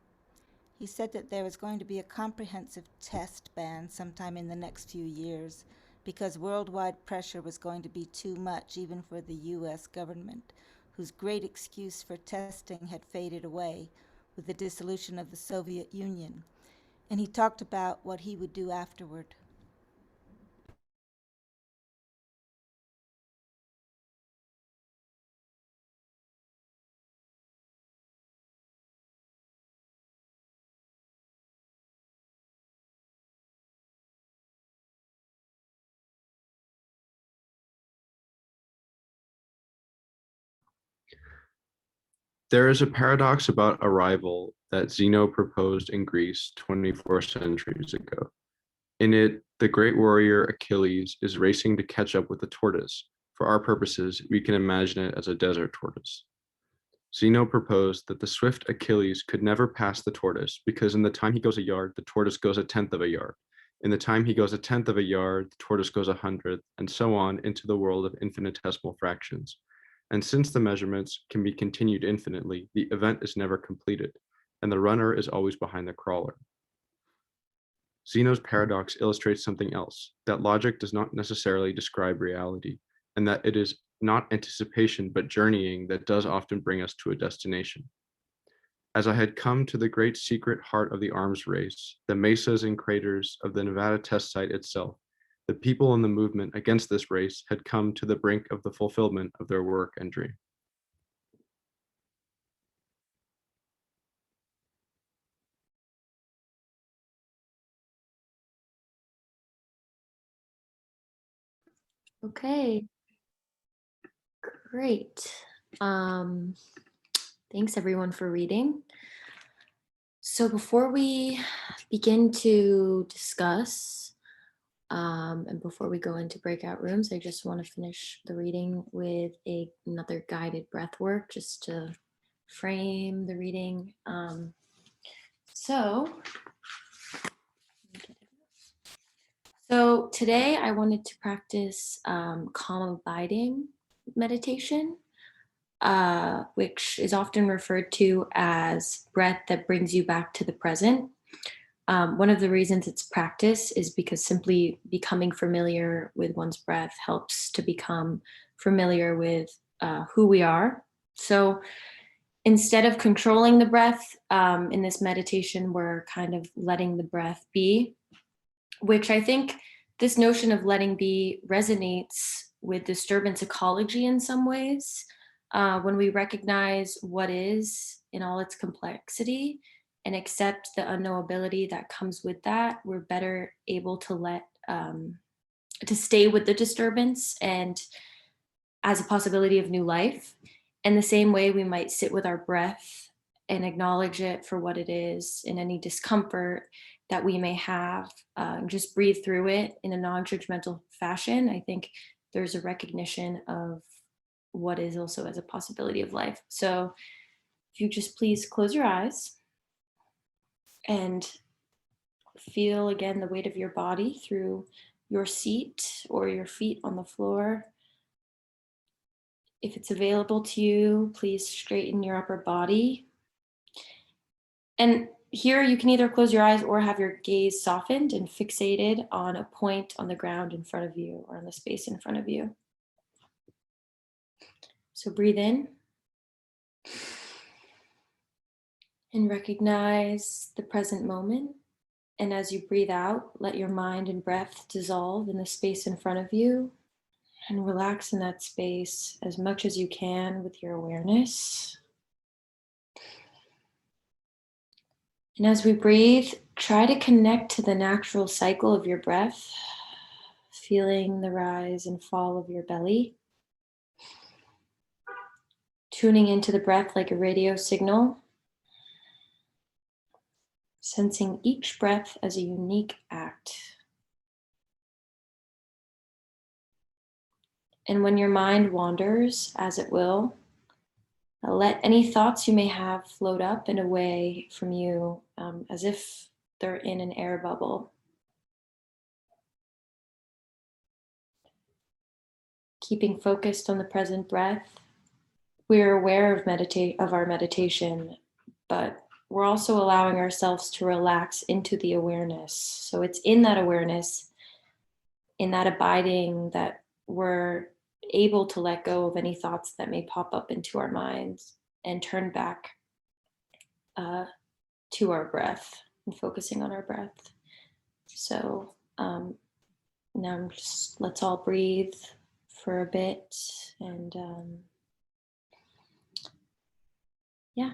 He said that there was going to be a comprehensive test ban sometime in the next few years, because worldwide pressure was going to be too much even for the U.S. government, whose great excuse for testing had faded away with the dissolution of the Soviet Union. And he talked about what he would do afterward. There is a paradox about arrival that Zeno proposed in Greece 24 centuries ago. In it, the great warrior Achilles is racing to catch up with the tortoise. For our purposes, we can imagine it as a desert tortoise. Zeno proposed that the swift Achilles could never pass the tortoise because in the time he goes a yard, the tortoise goes a tenth of a yard. In the time he goes a tenth of a yard, the tortoise goes 100th, and so on into the world of infinitesimal fractions. And since the measurements can be continued infinitely, the event is never completed, and the runner is always behind the crawler. Zeno's paradox illustrates something else, that logic does not necessarily describe reality, and that it is not anticipation but journeying that does often bring us to a destination. As I had come to the great secret heart of the arms race, the mesas and craters of the Nevada test site itself, the people in the movement against this race had come to the brink of the fulfillment of their work and dream. Okay, great. Thanks everyone for reading. So before we begin to discuss, and before we go into breakout rooms, I just want to finish the reading with another guided breath work just to frame the reading. So today I wanted to practice calm abiding meditation, which is often referred to as breath that brings you back to the present. One of the reasons it's practice is because simply becoming familiar with one's breath helps to become familiar with who we are. So instead of controlling the breath in this meditation, we're kind of letting the breath be, which I think this notion of letting be resonates with disturbance ecology in some ways. When we recognize what is in all its complexity and accept the unknowability that comes with that, we're better able to to stay with the disturbance and as a possibility of new life. In the same way, we might sit with our breath and acknowledge it for what it is in any discomfort that we may have. Just breathe through it in a non-judgmental fashion. I think there's a recognition of what is also as a possibility of life. So if you just please close your eyes and feel again the weight of your body through your seat or your feet on the floor. If it's available to you, please straighten your upper body. And here you can either close your eyes or have your gaze softened and fixated on a point on the ground in front of you or on the space in front of you. So breathe in and recognize the present moment. And as you breathe out, let your mind and breath dissolve in the space in front of you and relax in that space as much as you can with your awareness. And as we breathe, try to connect to the natural cycle of your breath, feeling the rise and fall of your belly, tuning into the breath like a radio signal, sensing each breath as a unique act. And when your mind wanders, as it will, let any thoughts you may have float up and away from you as if they're in an air bubble. Keeping focused on the present breath, we're aware of our meditation, but we're also allowing ourselves to relax into the awareness. So it's in that awareness, in that abiding, that we're able to let go of any thoughts that may pop up into our minds and turn back to our breath and focusing on our breath. So now let's all breathe for a bit and yeah.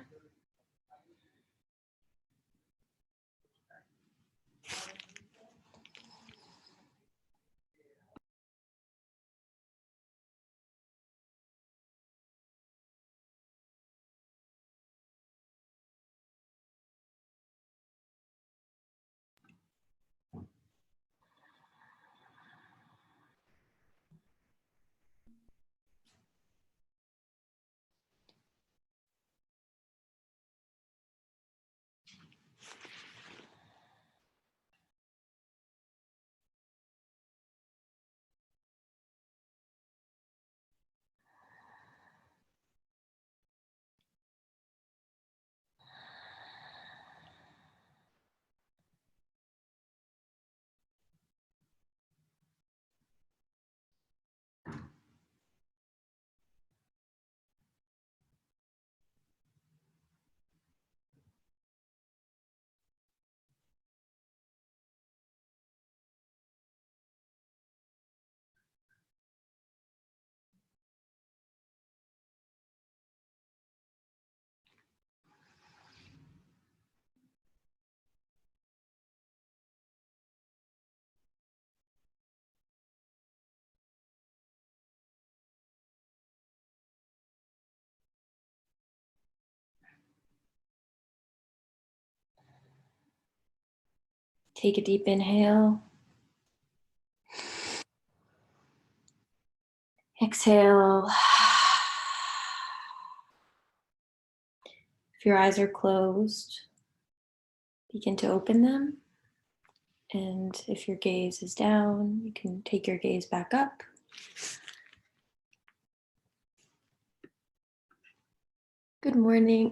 Take a deep inhale. Exhale. If your eyes are closed, begin to open them. And if your gaze is down, you can take your gaze back up. Good morning.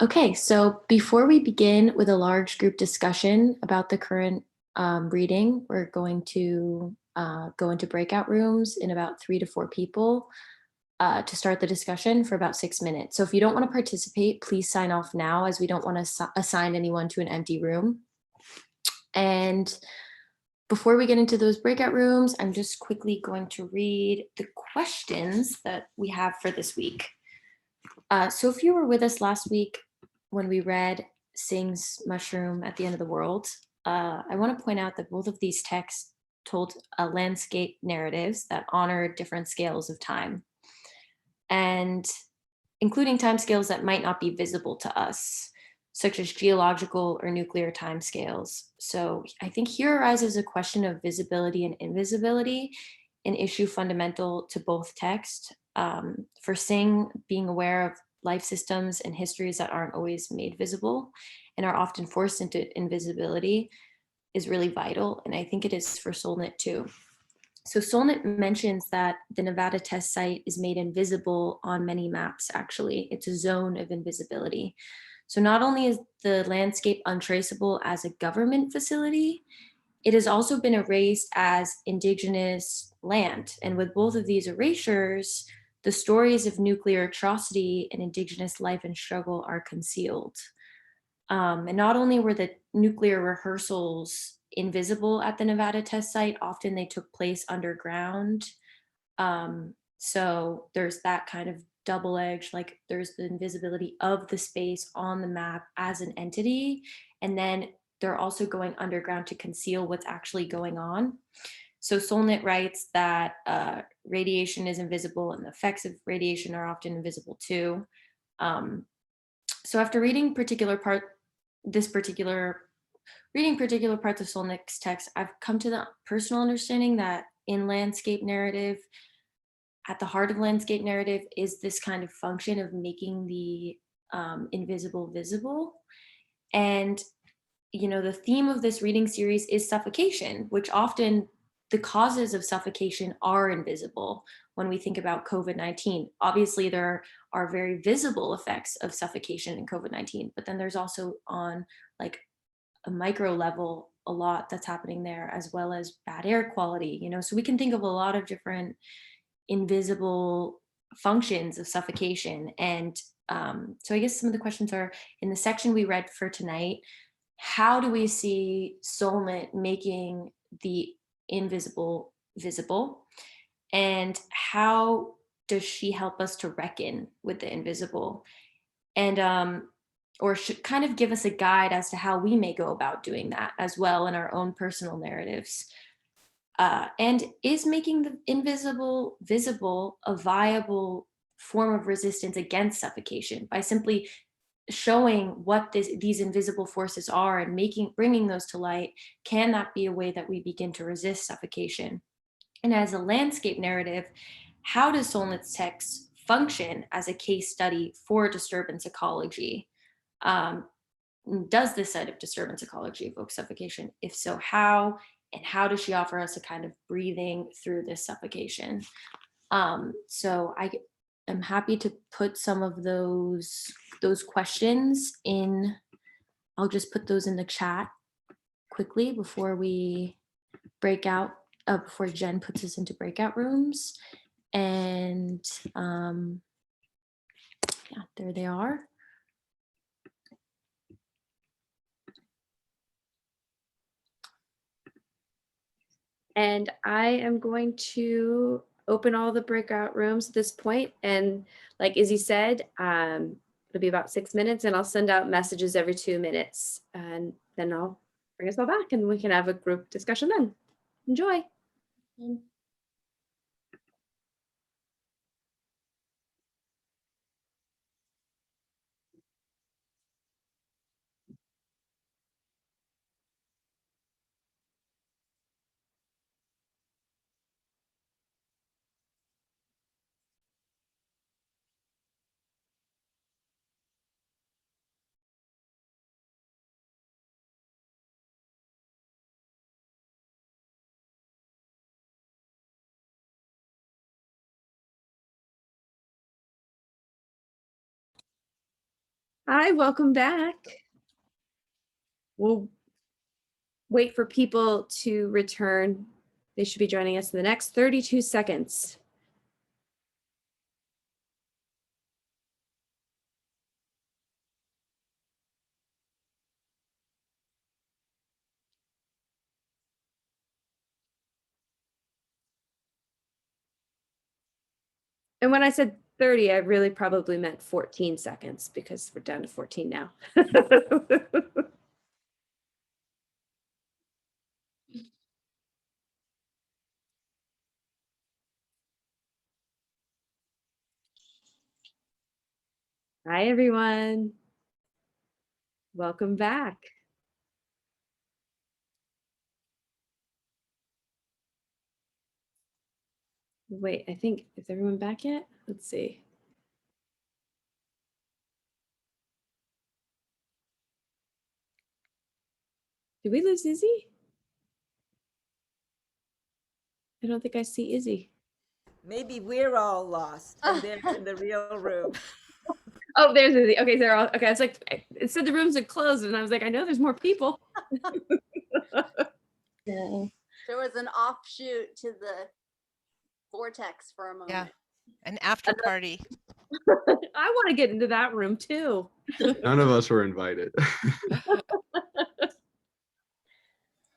Okay, so before we begin with a large group discussion about the current reading, we're going to go into breakout rooms in about 3 to 4 people to start the discussion for about 6 minutes. So if you don't want to participate, please sign off now, as we don't want to assign anyone to an empty room. And before we get into those breakout rooms, I'm just quickly going to read the questions that we have for this week. So if you were with us last week when we read Sing's Mushroom at the End of the World, I want to point out that both of these texts told landscape narratives that honored different scales of time, and including timescales that might not be visible to us, such as geological or nuclear timescales. So I think here arises a question of visibility and invisibility, an issue fundamental to both texts. For Singh, being aware of life systems and histories that aren't always made visible and are often forced into invisibility is really vital. And I think it is for Solnit too. So Solnit mentions that the Nevada test site is made invisible on many maps, actually. It's a zone of invisibility. So not only is the landscape untraceable as a government facility, it has also been erased as indigenous land. And with both of these erasures, the stories of nuclear atrocity and indigenous life and struggle are concealed. And not only were the nuclear rehearsals invisible at the Nevada test site, often they took place underground. So there's that kind of double edge, like there's the invisibility of the space on the map as an entity, and then they're also going underground to conceal what's actually going on. So Solnit writes that radiation is invisible and the effects of radiation are often invisible too. So after reading particular parts of Solnit's text, I've come to the personal understanding that in landscape narrative, at the heart of landscape narrative is this kind of function of making the invisible visible. And, you know, the theme of this reading series is suffocation, which often the causes of suffocation are invisible when we think about COVID-19. Obviously, there are very visible effects of suffocation in COVID-19, but then there's also on like a micro level, a lot that's happening there, as well as bad air quality, you know, so we can think of a lot of different invisible functions of suffocation. And so I guess some of the questions are, in the section we read for tonight, how do we see Solnit making the invisible visible? And how does she help us to reckon with the invisible? And or should kind of give us a guide as to how we may go about doing that as well in our own personal narratives. And is making the invisible visible a viable form of resistance against suffocation by simply showing what these invisible forces are and bringing those to light? Can that be a way that we begin to resist suffocation? And as a landscape narrative, how does Solnit's text function as a case study for disturbance ecology? Does this site of disturbance ecology evoke suffocation? If so, how? And how does she offer us a kind of breathing through this suffocation? So I am happy to put some of those questions in. I'll just put those in the chat quickly before we break out, before Jen puts us into breakout rooms. And yeah, there they are. And I am going to open all the breakout rooms at this point. And like Izzy said, it'll be about 6 minutes and I'll send out messages every 2 minutes. And then I'll bring us all back and we can have a group discussion then. Enjoy. Hi, welcome back. We'll wait for people to return. They should be joining us in the next 32 seconds. And when I said 30, I really probably meant 14 seconds because we're down to 14 now. Hi, everyone. Welcome back. Wait, I think, is everyone back yet? Let's see. Did we lose Izzy? I don't think I see Izzy. Maybe we're all lost and they're in the real room. Oh, there's Izzy. Okay, they're all, okay, I was like, it said the rooms are closed and I was like, I know there's more people. There was an offshoot to the vortex for a moment. Yeah, an after party. I want to get into that room too. None of us were invited.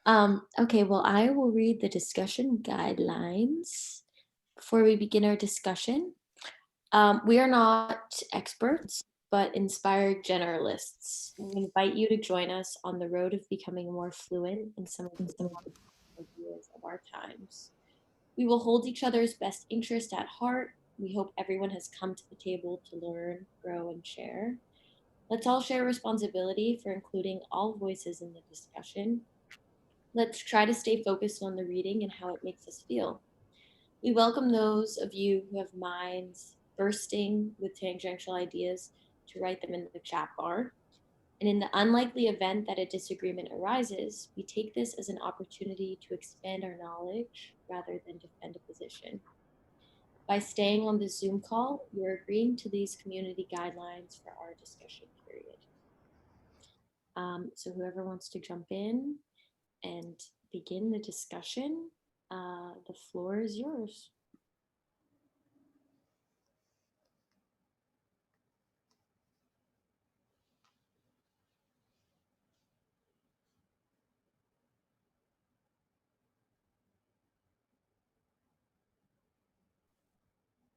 Okay, well, I will read the discussion guidelines before we begin our discussion. We are not experts, but inspired generalists. We invite you to join us on the road of becoming more fluent in some of the ideas of our times. We will hold each other's best interest at heart. We hope everyone has come to the table to learn, grow, and share. Let's all share responsibility for including all voices in the discussion. Let's try to stay focused on the reading and how it makes us feel. We welcome those of you who have minds bursting with tangential ideas to write them in the chat bar. And in the unlikely event that a disagreement arises, we take this as an opportunity to expand our knowledge rather than defend a position. By staying on the Zoom call, you're agreeing to these community guidelines for our discussion period. So whoever wants to jump in and begin the discussion, the floor is yours.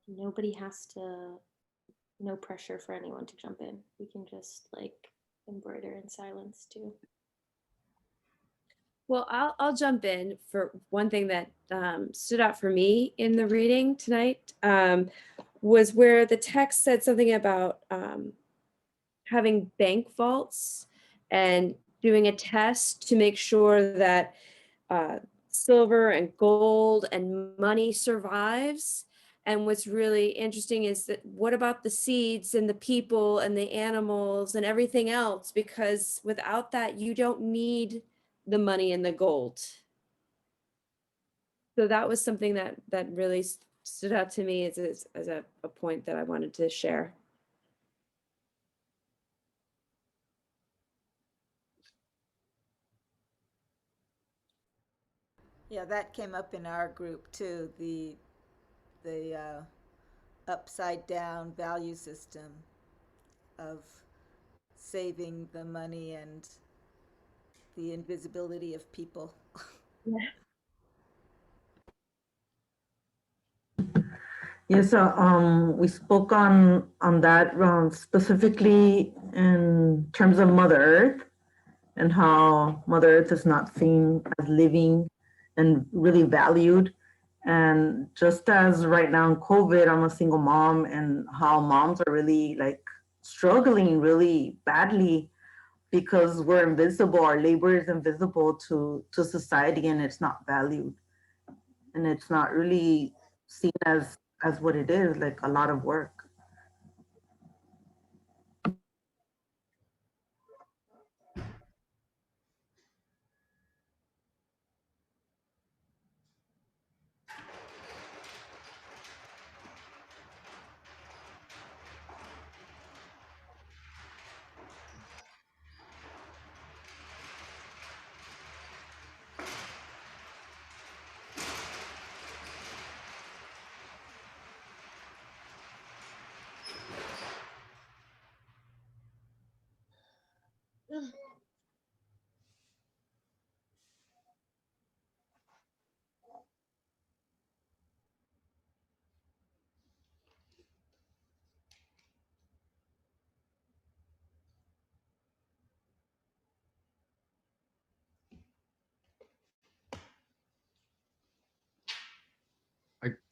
Nobody has to, no pressure for anyone to jump in. We can just like embroider in silence too. Well, I'll jump in for one thing that stood out for me in the reading tonight was where the text said something about having bank vaults and doing a test to make sure that silver and gold and money survives. And what's really interesting is that what about the seeds and the people and the animals and everything else? Because without that, you don't need the money and the gold. So that was something that really stood out to me as a point that I wanted to share. Yeah, that came up in our group too, the upside down value system of saving the money and the invisibility of people. Yeah. Yes, we spoke on that specifically in terms of Mother Earth and how Mother Earth is not seen as living and really valued. And just as right now in COVID, I'm a single mom, and how moms are really like struggling really badly because we're invisible. Our labor is invisible to society, and it's not valued, and it's not really seen as what it is, like a lot of work.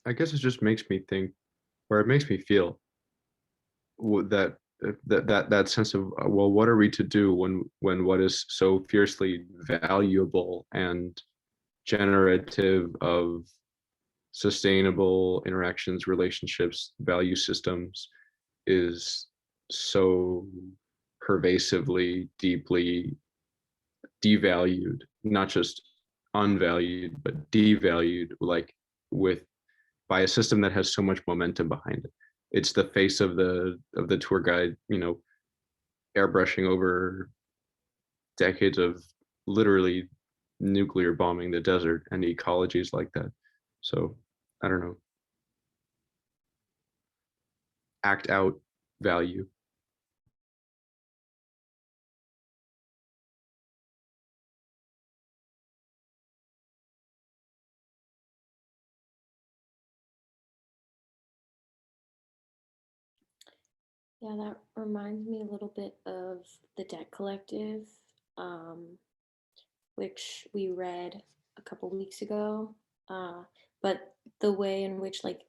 I guess it just makes me think, or it makes me feel that sense of well, what are we to do when what is so fiercely valuable and generative of sustainable interactions, relationships, value systems is so pervasively, deeply devalued, not just unvalued, but devalued, like with by a system that has so much momentum behind it. It's the face of the tour guide, airbrushing over decades of literally nuclear bombing the desert and ecologies like that. So I don't know. Act out value. Yeah, that reminds me a little bit of the Debt Collective, which we read a couple weeks ago. But the way in which like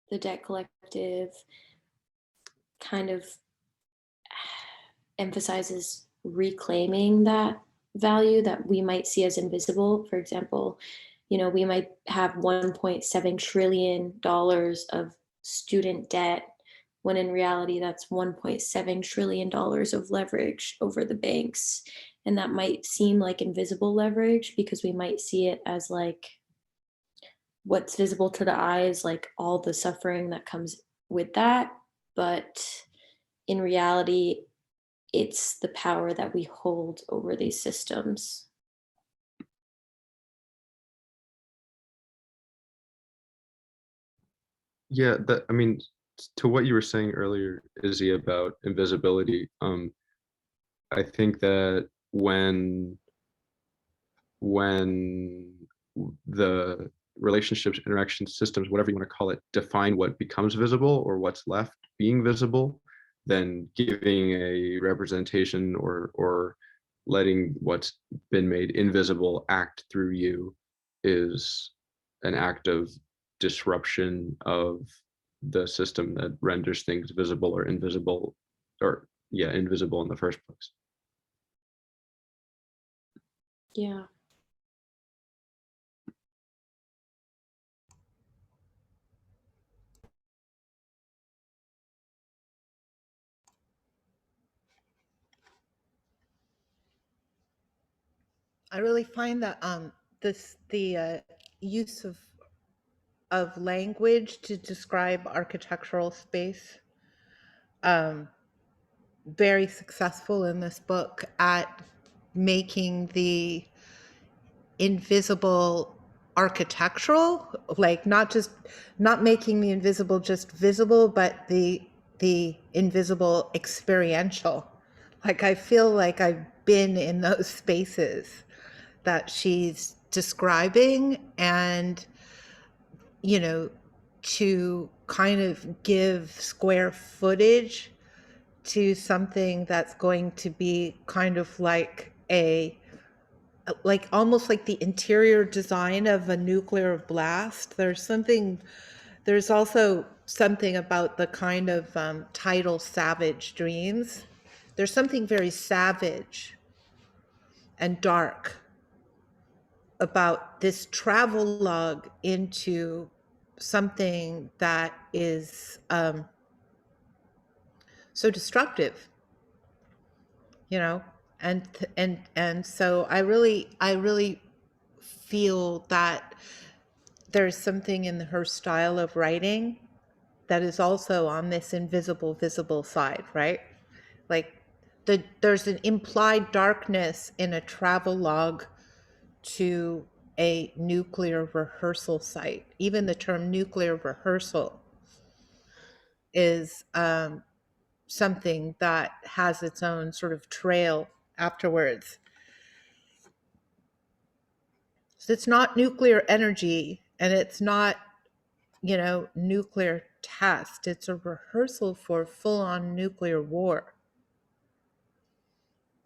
the Debt Collective kind of emphasizes reclaiming that value that we might see as invisible. For example, we might have $1.7 trillion of student debt, when in reality, that's $1.7 trillion of leverage over the banks. And that might seem like invisible leverage because we might see it as like what's visible to the eye is like all the suffering that comes with that. But in reality, it's the power that we hold over these systems. Yeah, I mean, to what you were saying earlier, Izzy, about invisibility, I think that when the relationships, interactions, systems, whatever you want to call it, define what becomes visible or what's left being visible, then giving a representation or letting what's been made invisible act through you is an act of disruption of the system that renders things visible or invisible, or invisible in the first place. Yeah. I really find that the use of language to describe architectural space very successful in this book at making the invisible architectural, like not making the invisible just visible, but the invisible experiential. Like I feel like I've been in those spaces that she's describing, and to kind of give square footage to something that's going to be kind of like almost like the interior design of a nuclear blast. There's also something about the kind of title Savage Dreams. There's something very savage and dark about this travel log into something that is so destructive, and so I really feel that there's something in her style of writing that is also on this invisible visible side, right? Like there's an implied darkness in a travel log to a nuclear rehearsal site. Even the term nuclear rehearsal is something that has its own sort of trail afterwards. So it's not nuclear energy, and it's not, nuclear test. It's a rehearsal for full-on nuclear war.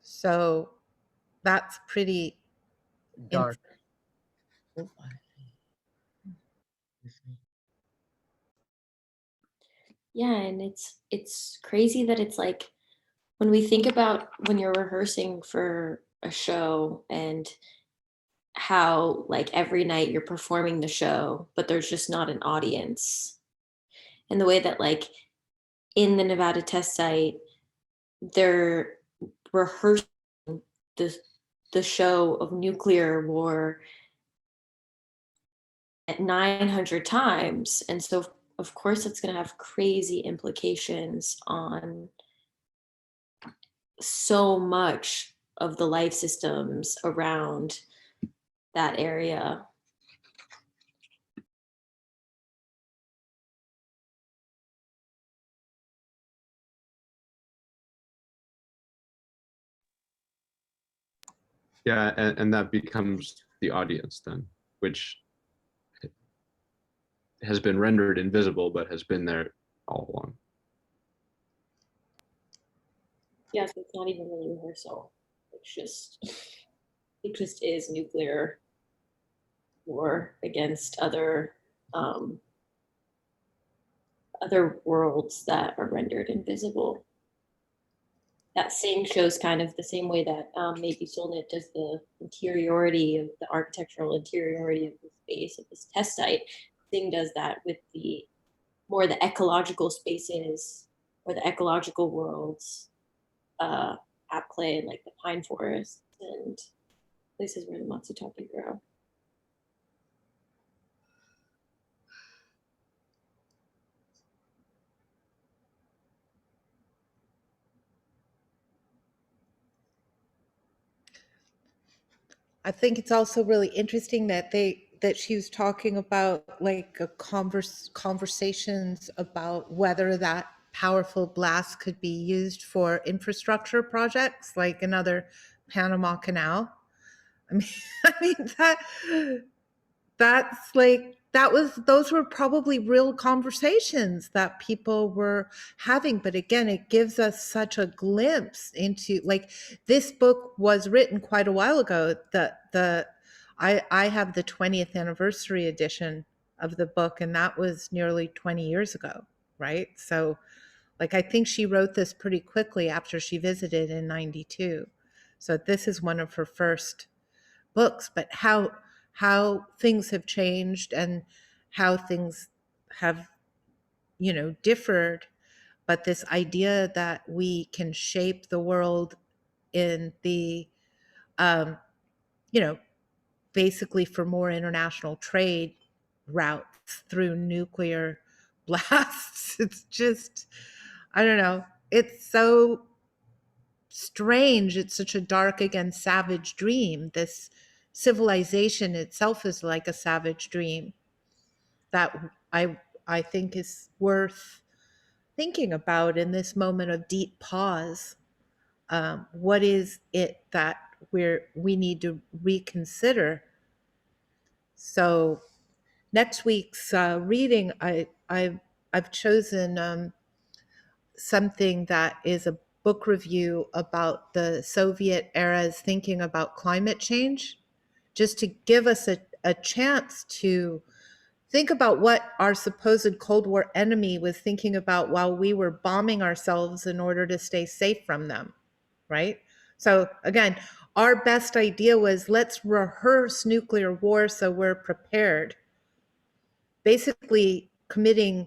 So that's pretty dark. Yeah, and it's crazy that it's like when we think about when you're rehearsing for a show and how like every night you're performing the show, but there's just not an audience. And the way that like in the Nevada test site, they're rehearsing the the show of nuclear war at 900 times. And so of course it's going to have crazy implications on so much of the life systems around that area. Yeah, and that becomes the audience then, which has been rendered invisible but has been there all along. Yeah, so it's not even really rehearsal. It's just it just is nuclear war against other worlds that are rendered invisible. That same shows kind of the same way that maybe Solnit does the interiority of the architectural interiority of the space of this test site. Thing does that with the more the ecological spaces or the ecological worlds at play in like the pine forests and places where the Matsutake grow. I think it's also really interesting that she was talking about like a conversations about whether that powerful blast could be used for infrastructure projects like another Panama Canal. I mean, that's like those were probably real conversations that people were having, but again it gives us such a glimpse into like this book was written quite a while ago. I have the 20th anniversary edition of the book, and that was nearly 20 years ago, right? So like I think she wrote this pretty quickly after she visited in 92, so this is one of her first books. But how things have changed and how things have differed, but this idea that we can shape the world in the you know basically for more international trade routes through nuclear blasts. It's just, I don't know, it's so strange. It's such a dark, again, savage dream. This civilization itself is like a savage dream that I think is worth thinking about in this moment of deep pause. What is it that we need to reconsider? So next week's reading, I've chosen something that is a book review about the Soviet era's thinking about climate change, just to give us a chance to think about what our supposed Cold War enemy was thinking about while we were bombing ourselves in order to stay safe from them, right? So again, our best idea was let's rehearse nuclear war so we're prepared, basically committing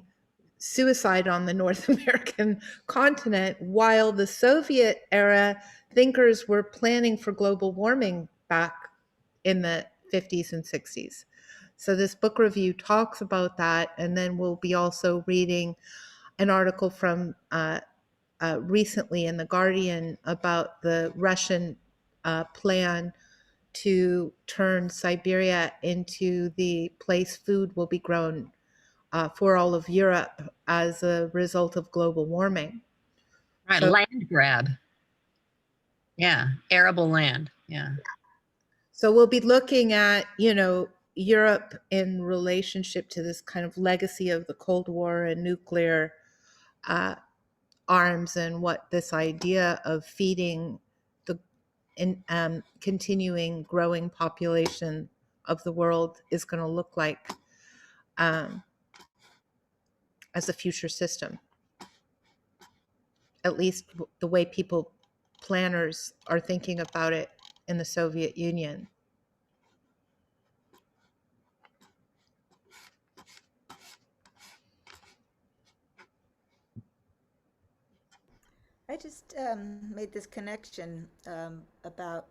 suicide on the North American continent, while the Soviet era thinkers were planning for global warming back in the 50s and 60s. So this book review talks about that, and then we'll be also reading an article from recently in The Guardian about the Russian plan to turn Siberia into the place food will be grown for all of Europe as a result of global warming. Right, So- land grab. Yeah, arable land. Yeah. So we'll be looking at, Europe in relationship to this kind of legacy of the Cold War and nuclear arms, and what this idea of feeding the continuing growing population of the world is going to look like as a future system. at least the way planners are thinking about it in the Soviet Union. I just made this connection about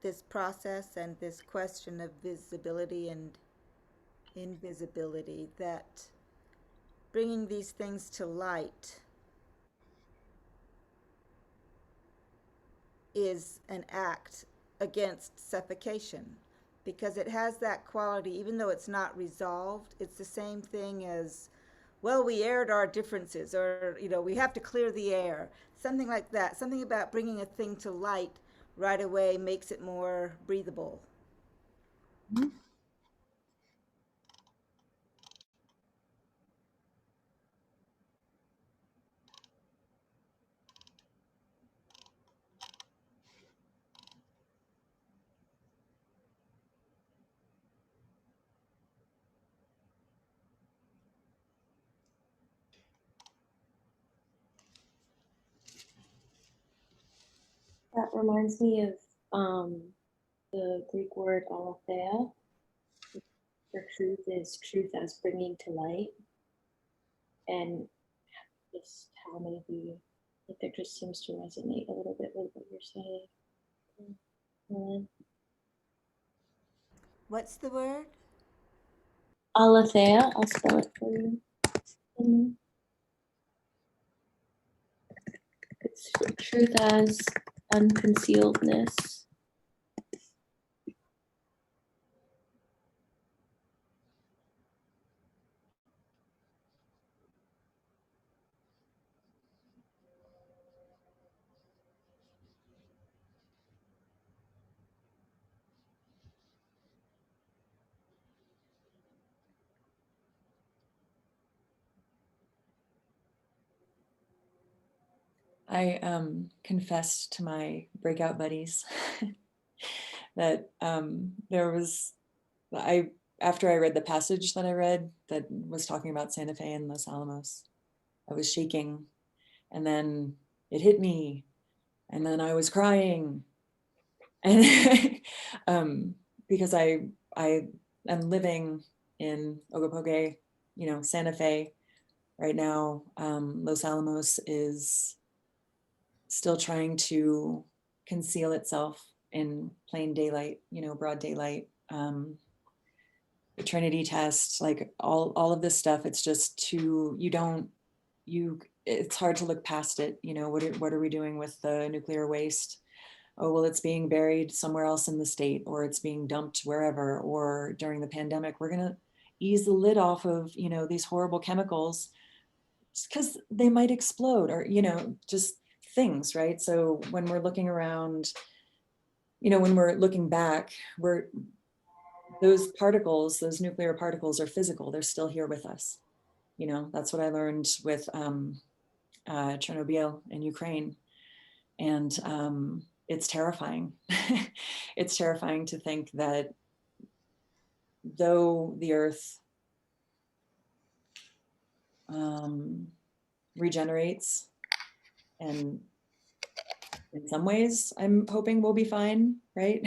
this process and this question of visibility and invisibility, that bringing these things to light is an act against suffocation, because it has that quality. Even though it's not resolved, it's the same thing as, well, we aired our differences, or, you know, we have to clear the air, something like that. Something about bringing a thing to light right away makes it more breathable. Mm-hmm. That reminds me of the Greek word aletheia. For truth is truth as bringing to light. And just how maybe that just seems to resonate a little bit with what you're saying. What's the word? Aletheia, I'll spell it for you. It's truth as unconcealedness. I confessed to my breakout buddies that after I read the passage that I read that was talking about Santa Fe and Los Alamos, I was shaking, and then it hit me, and then I was crying, and because I am living in Ogopoge, Santa Fe right now. Los Alamos is still trying to conceal itself in plain daylight, broad daylight. The Trinity test, like all of this stuff, it's just it's hard to look past it. What are we doing with the nuclear waste? Oh, well, it's being buried somewhere else in the state, or it's being dumped wherever, or during the pandemic, we're gonna ease the lid off of, these horrible chemicals because they might explode, or, just things, right? So when we're looking around, when we're looking back, those nuclear particles are physical. They're still here with us. That's what I learned with Chernobyl in Ukraine. And it's terrifying. It's terrifying to think that though the earth regenerates, and in some ways I'm hoping we'll be fine, right?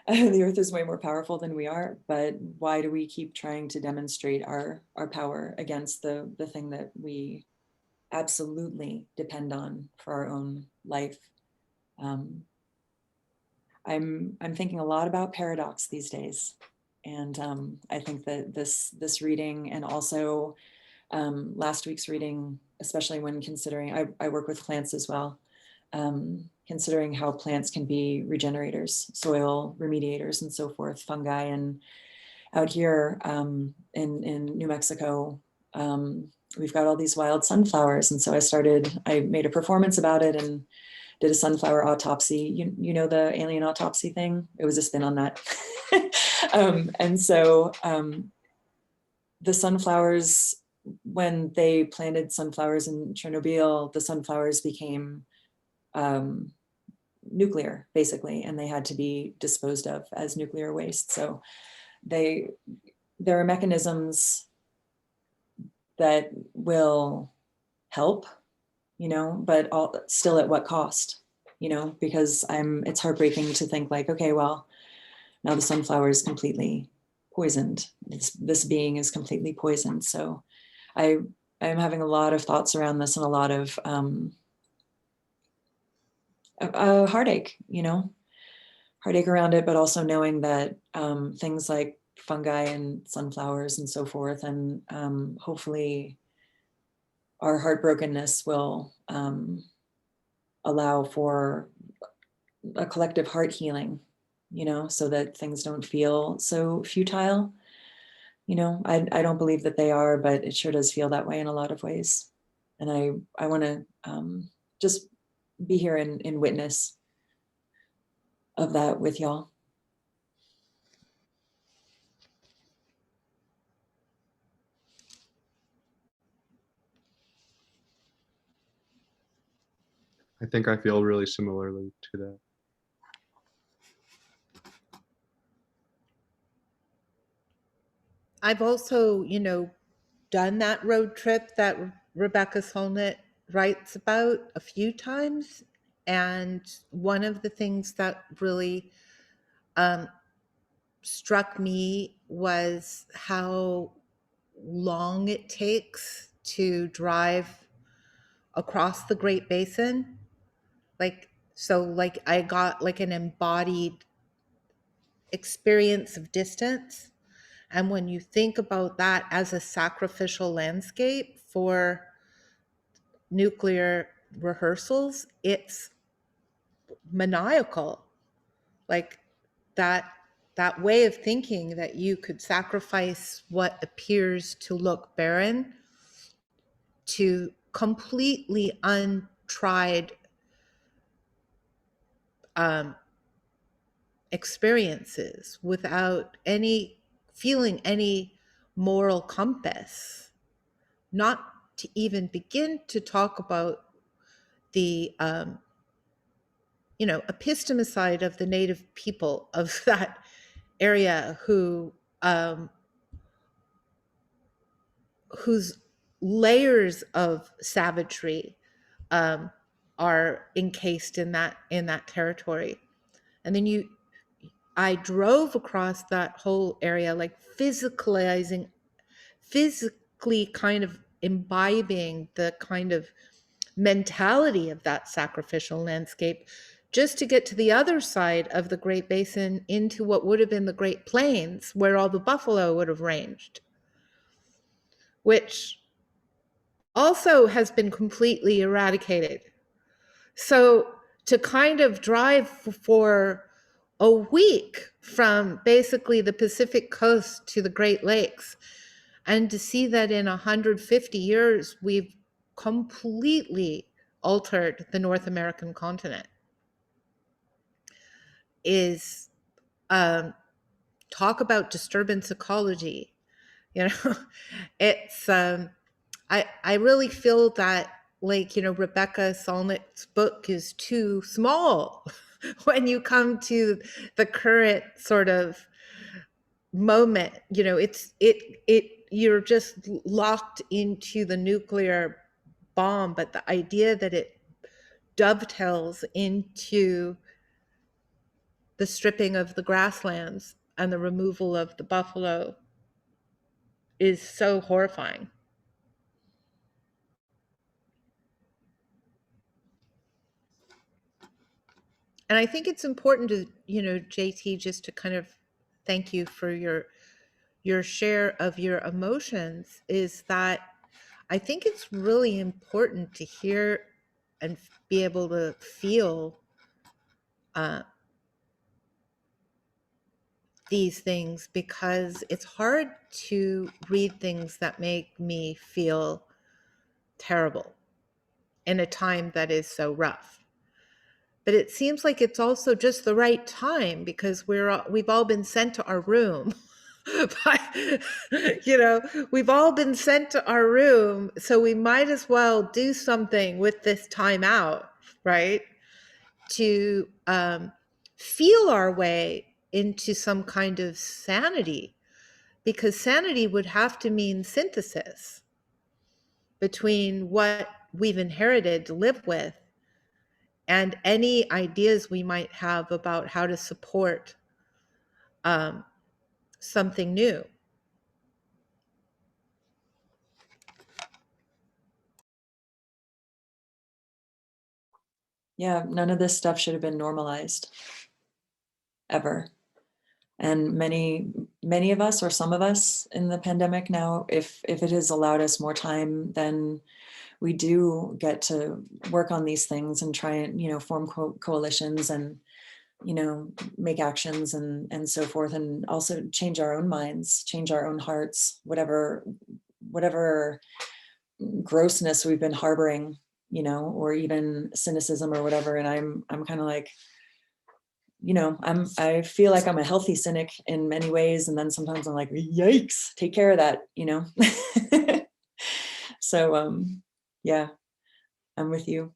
The earth is way more powerful than we are, but why do we keep trying to demonstrate our power against the thing that we absolutely depend on for our own life? I'm thinking a lot about paradox these days, and I think that this reading, and also last week's reading, especially when considering, I work with plants as well, considering how plants can be regenerators, soil remediators, and so forth, fungi. And out here in New Mexico, we've got all these wild sunflowers, and so I made a performance about it and did a sunflower autopsy. You know the alien autopsy thing? It was a spin on that. And so the sunflowers, when they planted sunflowers in Chernobyl, the sunflowers became nuclear, basically, and they had to be disposed of as nuclear waste. So there are mechanisms that will help, but still at what cost, because it's heartbreaking to think like, okay, well, now the sunflower is completely poisoned. This being is completely poisoned. So I'm having a lot of thoughts around this and a lot of heartache, heartache around it, but also knowing that things like fungi and sunflowers and so forth, and hopefully our heartbrokenness will allow for a collective heart healing, so that things don't feel so futile. I don't believe that they are, but it sure does feel that way in a lot of ways. And I want to just be here in witness of that with y'all. I think I feel really similarly to that. I've also, done that road trip that Rebecca Solnit writes about a few times. And one of the things that really struck me was how long it takes to drive across the Great Basin. So I got like an embodied experience of distance. And when you think about that as a sacrificial landscape for nuclear rehearsals, it's maniacal. Like that way of thinking that you could sacrifice what appears to look barren to completely untried experiences without feeling any moral compass, not to even begin to talk about the epistemicide of the native people of that area whose layers of savagery are encased in that territory. And then I drove across that whole area, like physically kind of imbibing the kind of mentality of that sacrificial landscape, just to get to the other side of the Great Basin into what would have been the Great Plains, where all the buffalo would have ranged, which also has been completely eradicated. So to kind of drive for a week from basically the Pacific coast to the Great Lakes, and to see that in 150 years, we've completely altered the North American continent is talk about disturbance ecology. It's I really feel that, like, Rebecca Solnit's book is too small when you come to the current sort of moment. You're just locked into the nuclear bomb, but the idea that it dovetails into the stripping of the grasslands and the removal of the buffalo is so horrifying. And I think it's important to, JT, just to kind of thank you for your share of your emotions, is that I think it's really important to hear and be able to feel these things, because it's hard to read things that make me feel terrible in a time that is so rough. But it seems like it's also just the right time, because we've all been sent to our room. We've all been sent to our room, so we might as well do something with this time out, right? To feel our way into some kind of sanity, because sanity would have to mean synthesis between what we've inherited to live with, and any ideas we might have about how to support something new. Yeah, none of this stuff should have been normalized ever. And many of us, or some of us in the pandemic now, if it has allowed us more time, then we do get to work on these things and try and, form coalitions and, make actions and so forth, and also change our own minds, change our own hearts, whatever grossness we've been harboring, or even cynicism or whatever. And I'm kind of like, I feel like I'm a healthy cynic in many ways. And then sometimes I'm like, yikes, take care of that, So, yeah, I'm with you.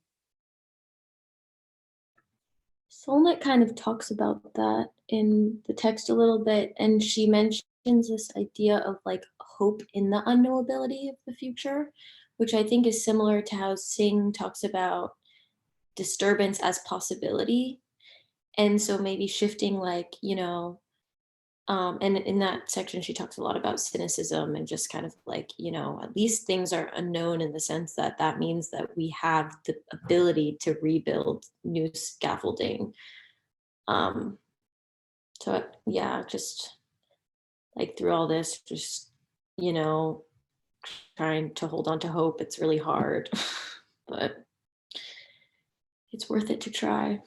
Solnit kind of talks about that in the text a little bit, and she mentions this idea of like hope in the unknowability of the future, which I think is similar to how Singh talks about disturbance as possibility. And so maybe shifting and in that section, she talks a lot about cynicism and just kind of like, at least things are unknown in the sense that that means that we have the ability to rebuild new scaffolding. So yeah, just like through all this, just, trying to hold on to hope. It's really hard, but it's worth it to try.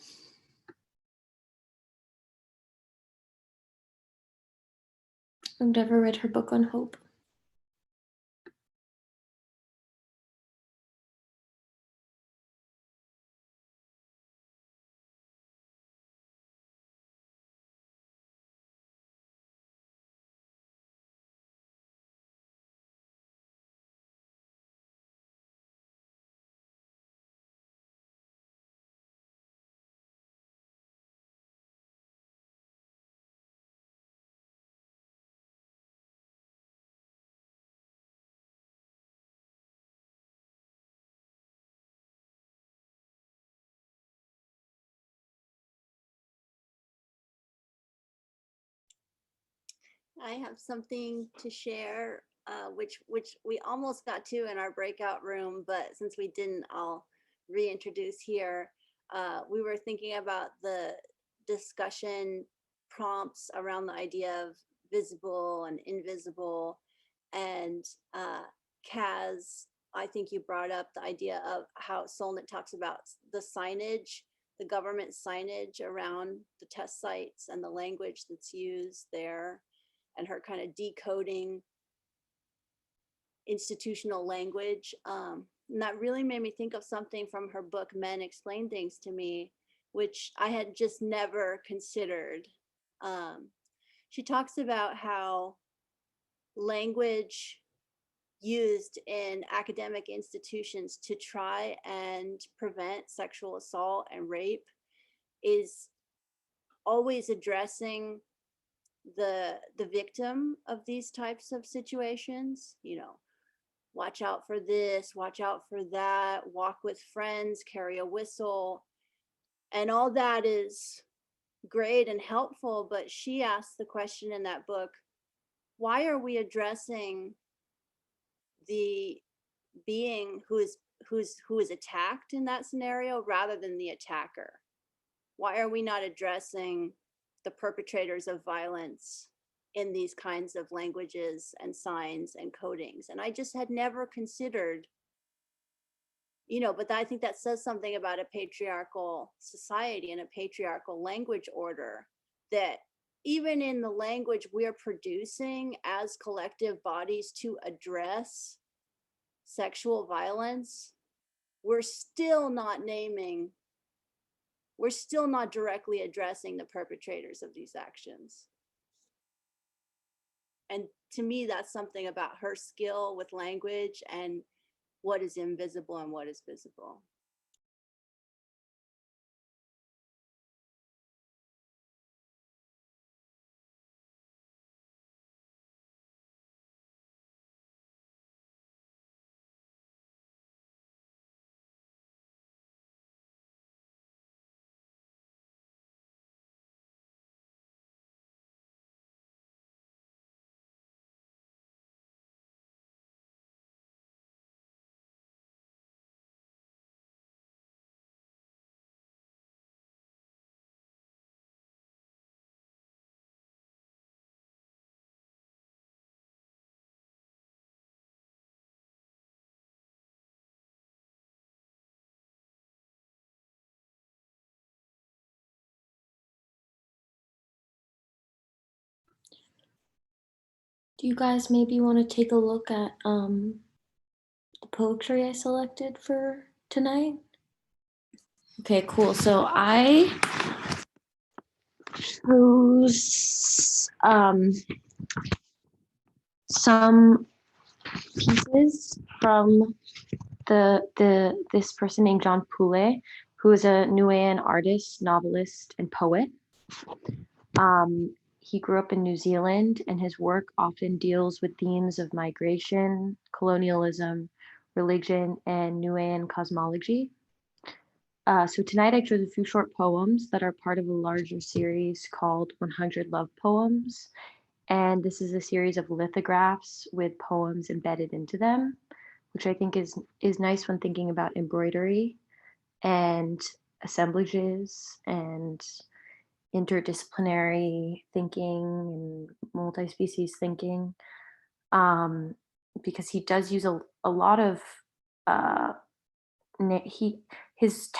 I've never read her book on hope. I have something to share, which we almost got to in our breakout room, but since we didn't, I'll reintroduce here. We were thinking about the discussion prompts around the idea of visible and invisible, and Kaz, I think you brought up the idea of how Solnit talks about the signage, the government signage around the test sites and the language that's used there, and her kind of decoding institutional language. And that really made me think of something from her book, Men Explain Things to Me, which I had just never considered. She talks about how language used in academic institutions to try and prevent sexual assault and rape is always addressing the victim of these types of situations, watch out for this, watch out for that, walk with friends, carry a whistle, and all that is great and helpful. But she asked the question in that book, why are we addressing the being who is attacked in that scenario rather than the attacker? Why are we not addressing the perpetrators of violence in these kinds of languages and signs and codings? And I just had never considered, but I think that says something about a patriarchal society and a patriarchal language order, that even in the language we're producing as collective bodies to address sexual violence, we're still not directly addressing the perpetrators of these actions. And to me, that's something about her skill with language and what is invisible and what is visible. Do you guys maybe want to take a look at the poetry I selected for tonight? Okay, cool. So I chose some pieces from this person named John Poulet, who is a Nuean artist, novelist, and poet. He grew up in New Zealand, and his work often deals with themes of migration, colonialism, religion, and Nuean cosmology. So tonight I chose a few short poems that are part of a larger series called 100 Love Poems. And this is a series of lithographs with poems embedded into them, which I think is nice when thinking about embroidery and assemblages and interdisciplinary thinking and multi-species thinking, because he does use a lot of his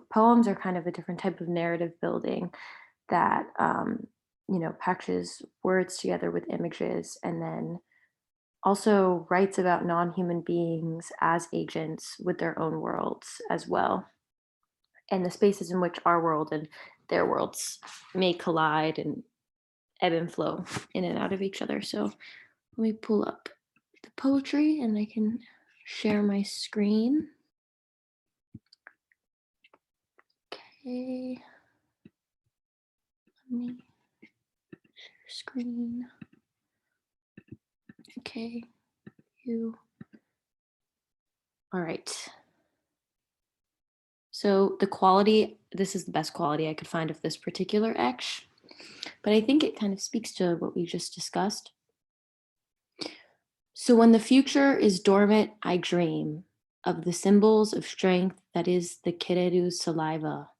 poems are kind of a different type of narrative building that patches words together with images, and then also writes about non-human beings as agents with their own worlds as well, and the spaces in which our world and their worlds may collide and ebb and flow in and out of each other. So let me pull up the poetry and I can share my screen. Okay. Let me share screen. Okay. All right. So the quality, this is the best quality I could find of this particular etch, but I think it kind of speaks to what we just discussed. So when the future is dormant, I dream of the symbols of strength that is the Kereru's saliva,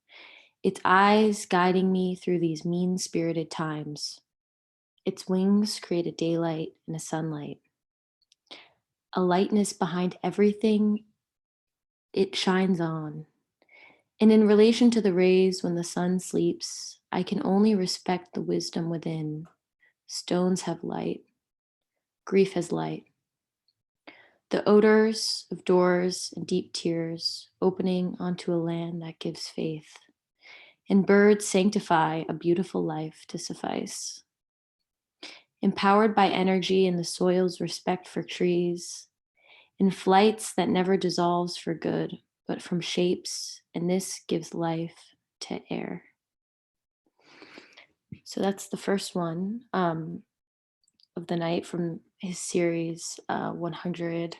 its eyes guiding me through these mean-spirited times. Its wings create a daylight and a sunlight, a lightness behind everything it shines on. And in relation to the rays when the sun sleeps, I can only respect the wisdom within. Stones have light. Grief has light. The odors of doors and deep tears opening onto a land that gives faith. And birds sanctify a beautiful life to suffice. Empowered by energy and the soil's respect for trees, in flights that never dissolves for good, but from shapes, and this gives life to air. So that's the first one of the night from his series 100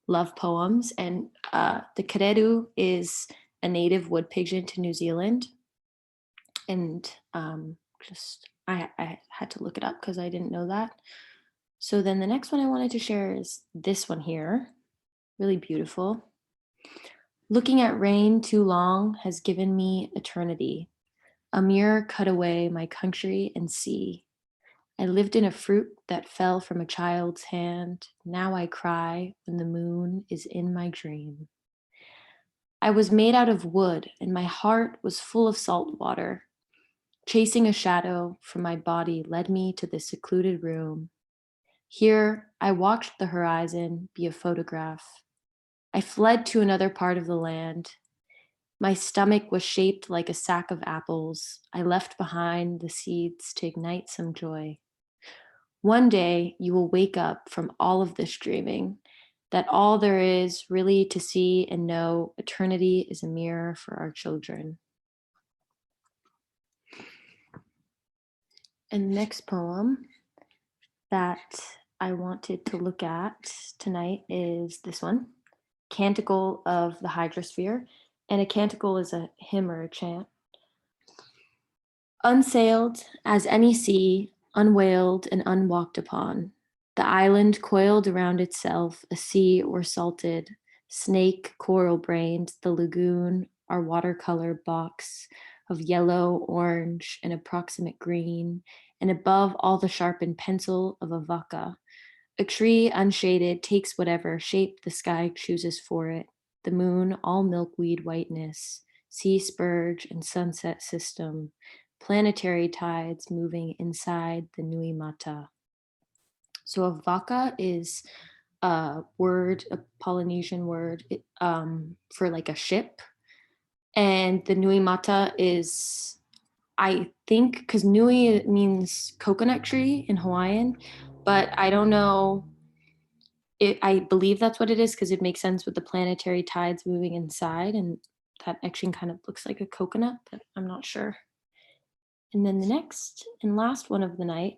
Love Poems. And the Kereru is a native wood pigeon to New Zealand. And I had to look it up because I didn't know that. So then the next one I wanted to share is this one here, really beautiful. Looking at rain too long has given me eternity. A mirror cut away my country and sea. I lived in a fruit that fell from a child's hand. Now I cry when the moon is in my dream. I was made out of wood and my heart was full of salt water. Chasing a shadow from my body led me to this secluded room. Here, I watched the horizon be a photograph. I fled to another part of the land. My stomach was shaped like a sack of apples. I left behind the seeds to ignite some joy. One day, you will wake up from all of this dreaming, that all there is really to see and know, eternity is a mirror for our children. And the next poem that I wanted to look at tonight is this one, Canticle of the Hydrosphere. And a canticle is a hymn or a chant. Unsailed as any sea, unwhaled and unwalked upon, the island coiled around itself, a sea or salted, snake coral-brained, the lagoon, our watercolor box of yellow, orange, and approximate green, and above all the sharpened pencil of a vaca. A tree unshaded takes whatever shape the sky chooses for it, the moon all milkweed whiteness, sea spurge and sunset system, planetary tides moving inside the Nui Mata. So a vaca is a word, a Polynesian word for like a ship. And the nui mata is, I think, because nui means coconut tree in Hawaiian, but I don't know. I believe that's what it is because it makes sense with the planetary tides moving inside, and that etching kind of looks like a coconut, but I'm not sure. And then the next and last one of the night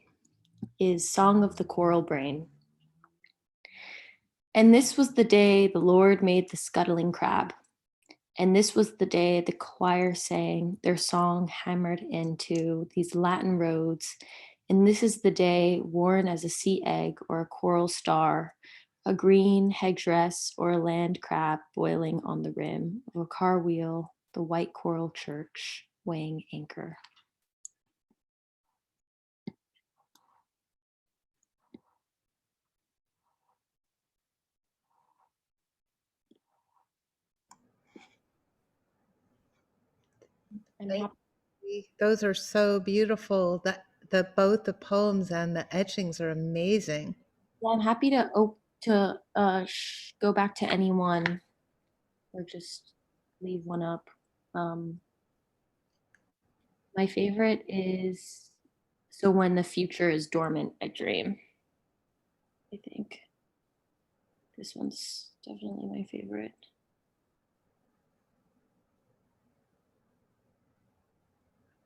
is Song of the Coral Brain. And this was the day the Lord made the scuttling crab. And this was the day the choir sang their song hammered into these Latin roads. And this is the day worn as a sea egg or a coral star, a green headdress or a land crab boiling on the rim of a car wheel, the white coral church weighing anchor. Thank you. Those are so beautiful. The both the poems and the etchings are amazing. Well, I'm happy to go back to anyone or just leave one up. My favorite is So When the Future is Dormant, I Dream. I think this one's definitely my favorite.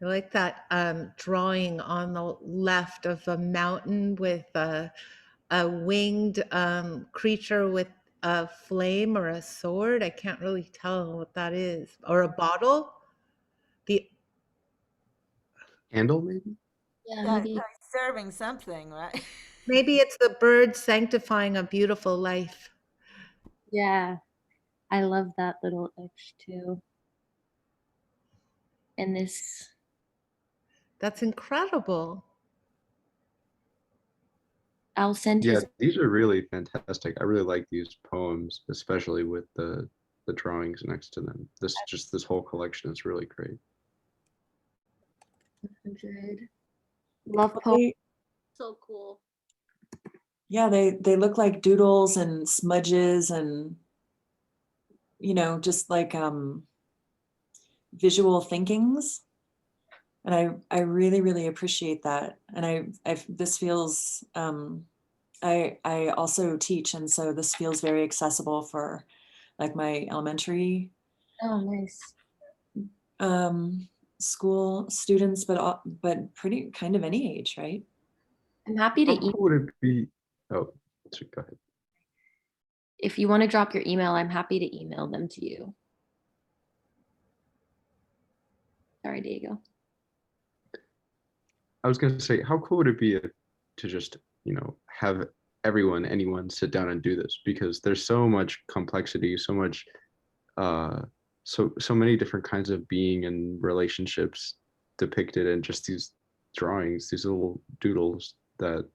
I like that drawing on the left of a mountain with a winged creature with a flame or a sword. I can't really tell what that is. Or a bottle. The Candle, maybe? Yeah, Yeah, maybe. he's serving something, right? maybe it's the bird sanctifying a beautiful life. Yeah, I love that little etch too. And this. That's incredible. I'll send Yeah, his. these are really fantastic. I really like these poems, especially with the drawings next to them. This whole collection is really great. 100. Love poem. So cool. Yeah, they look like doodles and smudges and, you know, just like visual thinkings. And I really, really appreciate that. And this feels, I also teach, and so this feels very accessible for like my elementary Oh, nice. School students, but pretty kind of any age, right? I'm happy to How cool would it be? Oh, go ahead. If you want to drop your email, I'm happy to email them to you. Sorry, Diego. I was going to say, how cool would it be to just, have anyone sit down and do this? Because there's so much complexity, so much, so many different kinds of being and relationships depicted in just these drawings, these little doodles that,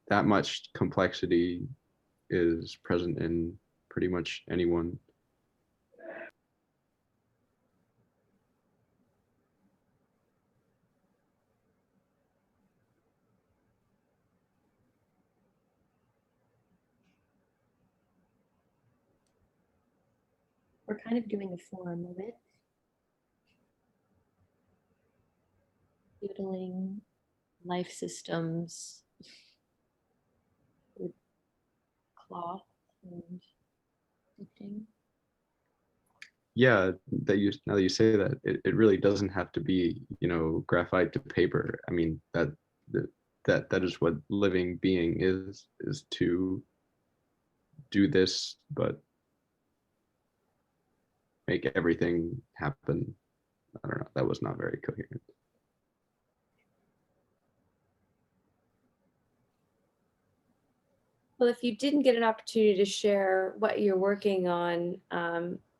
that much complexity is present in pretty much anyone. We're kind of doing a form of it. Doodling life systems with cloth and stitching. Yeah, now that you say that, it really doesn't have to be, graphite to paper. I mean, that is what living being is to do this, but make everything happen. I don't know, that was not very coherent. Well, if you didn't get an opportunity to share what you're working on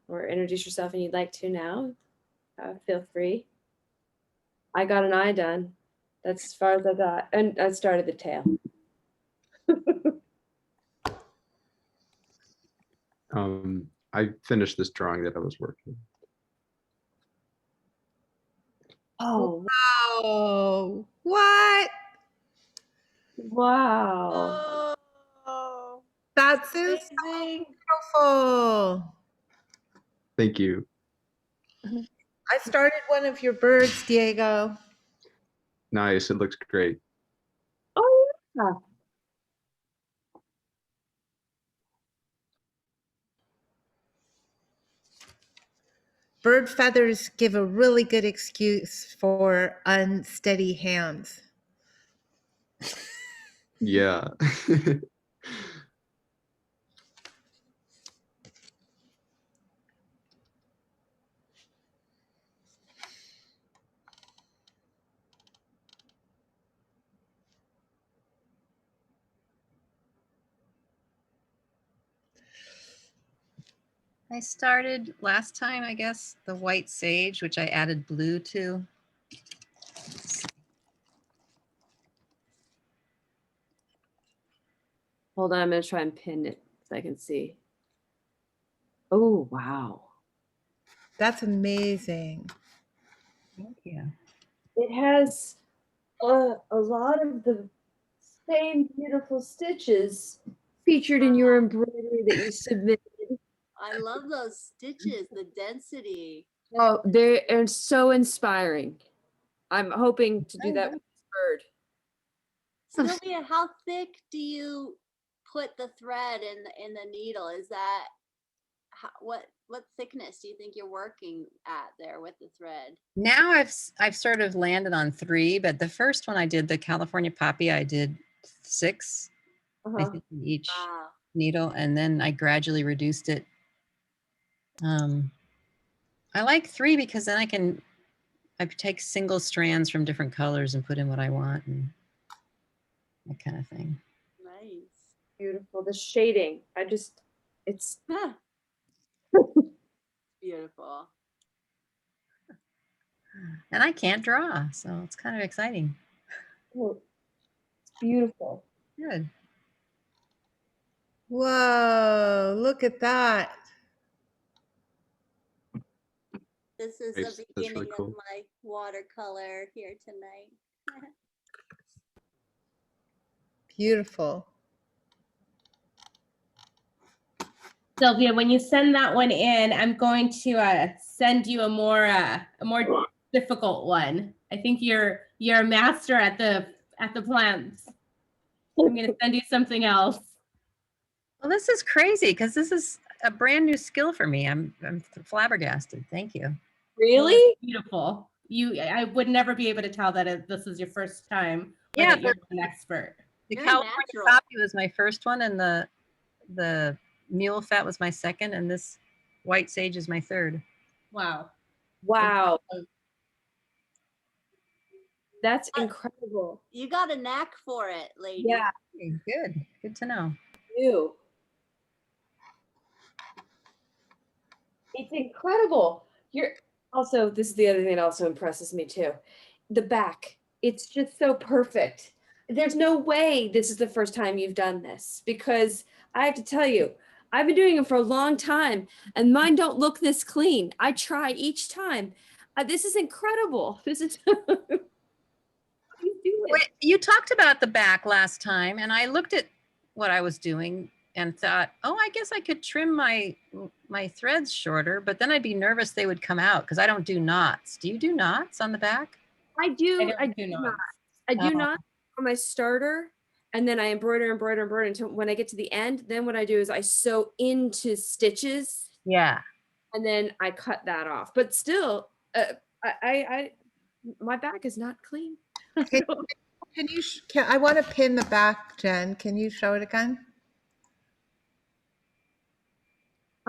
or introduce yourself and you'd like to now, feel free. I got an eye done. That's as far as I got. And I started the tail. I finished this drawing that I was working. Oh, wow. What? Wow. Oh, That's so amazing. beautiful. Thank you. I started one of your birds, Diego. Nice. It looks great. Oh, yeah. Bird feathers give a really good excuse for unsteady hands. Yeah. I started last time, I guess, the white sage, which I added blue to. Hold on, I'm gonna try and pin it so I can see. Oh, wow. That's amazing. Thank you. It has a lot of the same beautiful stitches featured in your embroidery that you submitted. I love those stitches, the density. Oh, they are so inspiring. I'm hoping to do that with this bird. Sylvia, how thick do you put the thread in the needle? Is that what thickness do you think you're working at there with the thread? Now I've sort of landed on 3, but the first one I did, the California poppy, I did 6, I think, in each needle, and then I gradually reduced it. I like 3 because then I take single strands from different colors and put in what I want and that kind of thing. Nice. Beautiful. The shading. It's beautiful. And I can't draw, so it's kind of exciting. Oh, it's beautiful. Good. Whoa, look at that. This is Nice. the That's really beginning cool. of my watercolor here tonight. Beautiful. Sylvia, when you send that one in, I'm going to send you a more difficult one. I think you're a master at the plants. I'm going to send you something else. Well, this is crazy because this is a brand new skill for me. I'm flabbergasted. Thank you. Really? Well, beautiful. I would never be able to tell that this is your first time. Or Yeah, that you're an expert. The California poppy was my first one, and the mule fat was my second, and this white sage is my third. Wow. Wow. That's incredible. You got a knack for it, lady. Yeah. Good. Good to know. You. It's incredible. You're also, this is the other thing that also impresses me too. The back. It's just so perfect. There's no way this is the first time you've done this, because I have to tell you, I've been doing it for a long time and mine don't look this clean. I try each time. This is incredible. This is Wait, you talked about the back last time, and I looked at what I was doing and thought, oh, I guess I could trim my threads shorter, but then I'd be nervous they would come out because I don't do knots. Do you do knots on the back? I do knots. I do Oh. knots on my starter, and then I embroider until when I get to the end. Then what I do is I sew into stitches. Yeah. And then I cut that off. But still, my back is not clean. Can you? I want to pin the back, Jen. Can you show it again?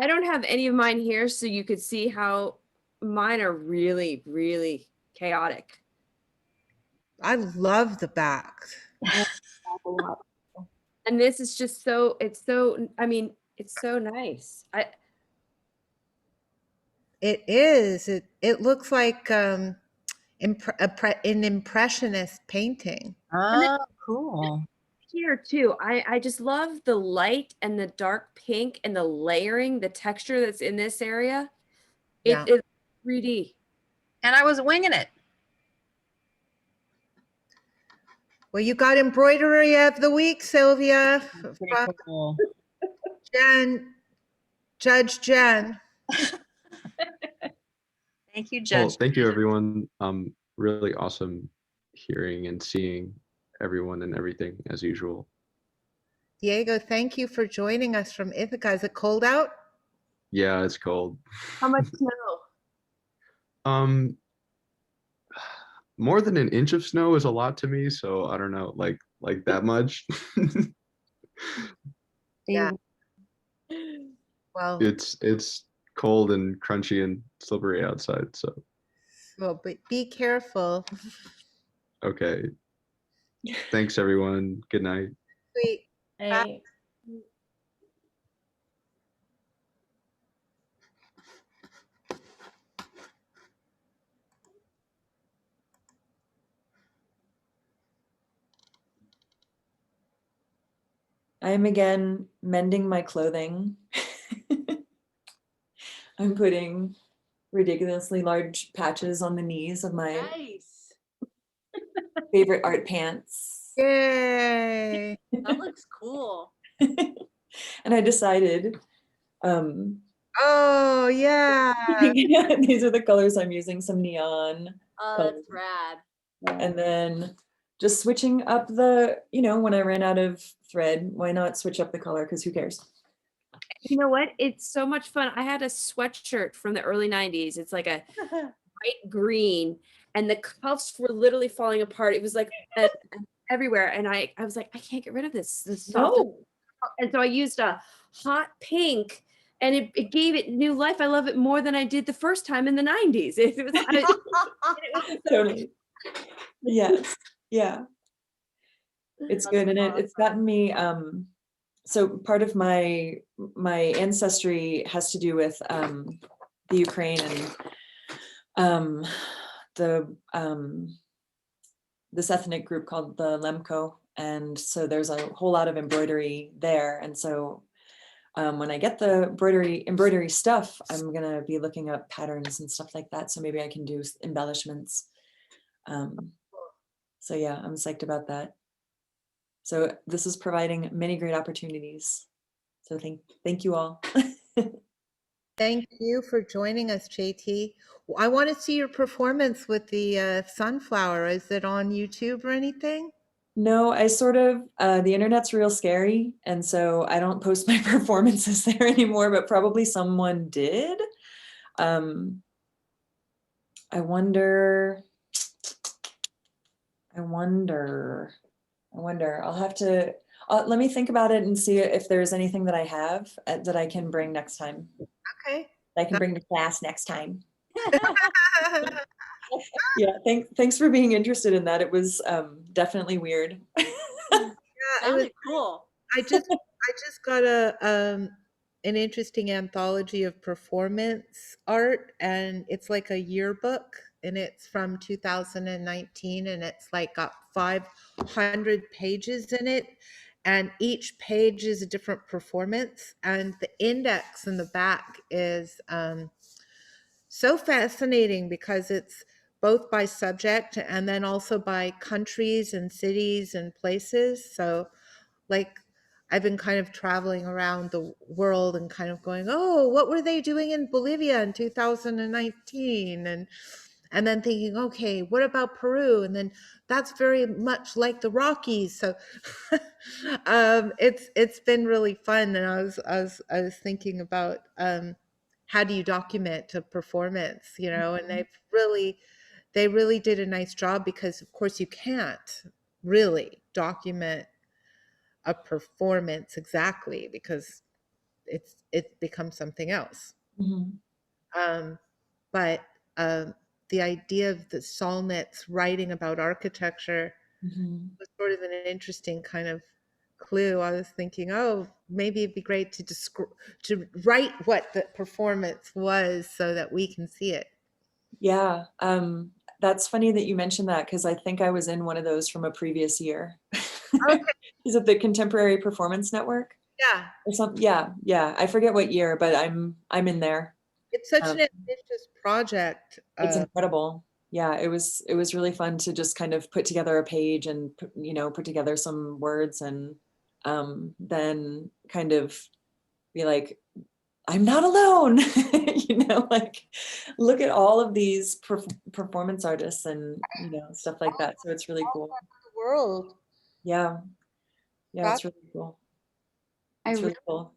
I don't have any of mine here, so you could see how mine are really, really chaotic. I love the back. And this is just so, it's so nice. It is. It looks like an impressionist painting. Oh, cool. Here too, I just love the light and the dark pink and the layering, the texture that's in this area. Yeah. It's 3D. And I was winging it. Well, you got embroidery of the week, Sylvia, Pretty from cool. Judge Jen. Thank you, Well, Judge. thank you, everyone. Really awesome hearing and seeing everyone and everything as usual. Diego, thank you for joining us from Ithaca. Is it cold out? Yeah, it's cold. How much snow? More than an inch of snow is a lot to me, so I don't know, like that much. Yeah. Well, It's cold and crunchy and slippery outside, so but be careful. okay. Thanks, everyone. Good night. Sweet. Hey. I am again mending my clothing. I'm putting ridiculously large patches on the knees of my Nice. favorite art pants. Yay. That looks cool. And I decided, oh yeah, these are the colors I'm using, some neon Oh, colors. that's rad. And then just switching up the, when I ran out of thread, why not switch up the color? Because who cares? You know what? It's so much fun. I had a sweatshirt from the early 90s. It's like a bright green, and the cuffs were literally falling apart. It was like everywhere. And I was like, I can't get rid of this. This is soft. No. And so I used a hot pink, and it gave it new life. I love it more than I did the first time in the 90s. It was Totally. Yes. Yeah. It's good. And it's gotten me, so part of my ancestry has to do with the Ukraine and this ethnic group called the Lemko. And so there's a whole lot of embroidery there. And so when I get the embroidery stuff, I'm gonna be looking up patterns and stuff like that. So maybe I can do embellishments. So yeah, I'm psyched about that. So this is providing many great opportunities. So thank you all. Thank you for joining us, JT. I want to see your performance with the sunflower. Is it on YouTube or anything? No, I sort of, the internet's real scary. And so I don't post my performances there anymore, but probably someone did. I wonder, I'll have to, let me think about it and see if there's anything that I have that I can bring next time. Okay. I can bring to class next time. Yeah, thanks for being interested in that. It was definitely weird. Yeah, it was cool. I just got an interesting anthology of performance art, and it's like a yearbook, and it's from 2019, and it's like got 500 pages in it, and each page is a different performance, and the index in the back is so fascinating because it's both by subject and then also by countries and cities and places. So like I've been kind of traveling around the world and kind of going, oh, what were they doing in Bolivia in 2019? And then thinking, okay, what about Peru? And then that's very much like the Rockies. So it's been really fun. And I was thinking about how do you document a performance, and they really did a nice job, because of course you can't really document a performance exactly because it becomes something else. But the idea of the Solnit's writing about architecture was sort of an interesting kind of clue. I was thinking, oh, maybe it'd be great to write what the performance was so that we can see it. Yeah, that's funny that you mentioned that, because I think I was in one of those from a previous year. Okay. Is it the Contemporary Performance Network? Yeah. Or something? Yeah. I forget what year, but I'm in there. It's such an ambitious project. It's incredible. yeah, it was really fun to just kind of put together a page and put together some words, and then kind of be like, I'm not alone. Like look at all of these performance artists and stuff like that. So it's really cool. The world. Yeah, it's That's really cool. I It's really really cool.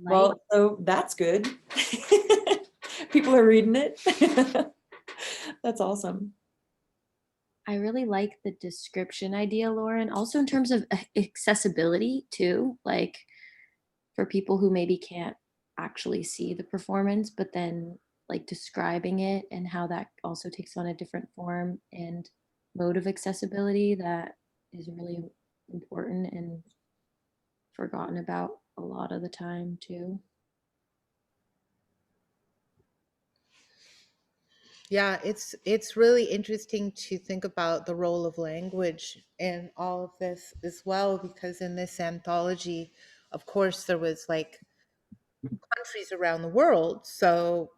like, Well, so that's good. People are reading it. That's awesome. I really like the description idea, Lauren. Also in terms of accessibility too, like for people who maybe can't actually see the performance, but then like describing it and how that also takes on a different form and mode of accessibility that is really important and forgotten about a lot of the time too. Yeah, it's really interesting to think about the role of language in all of this as well, because in this anthology, of course, there was like countries around the world. So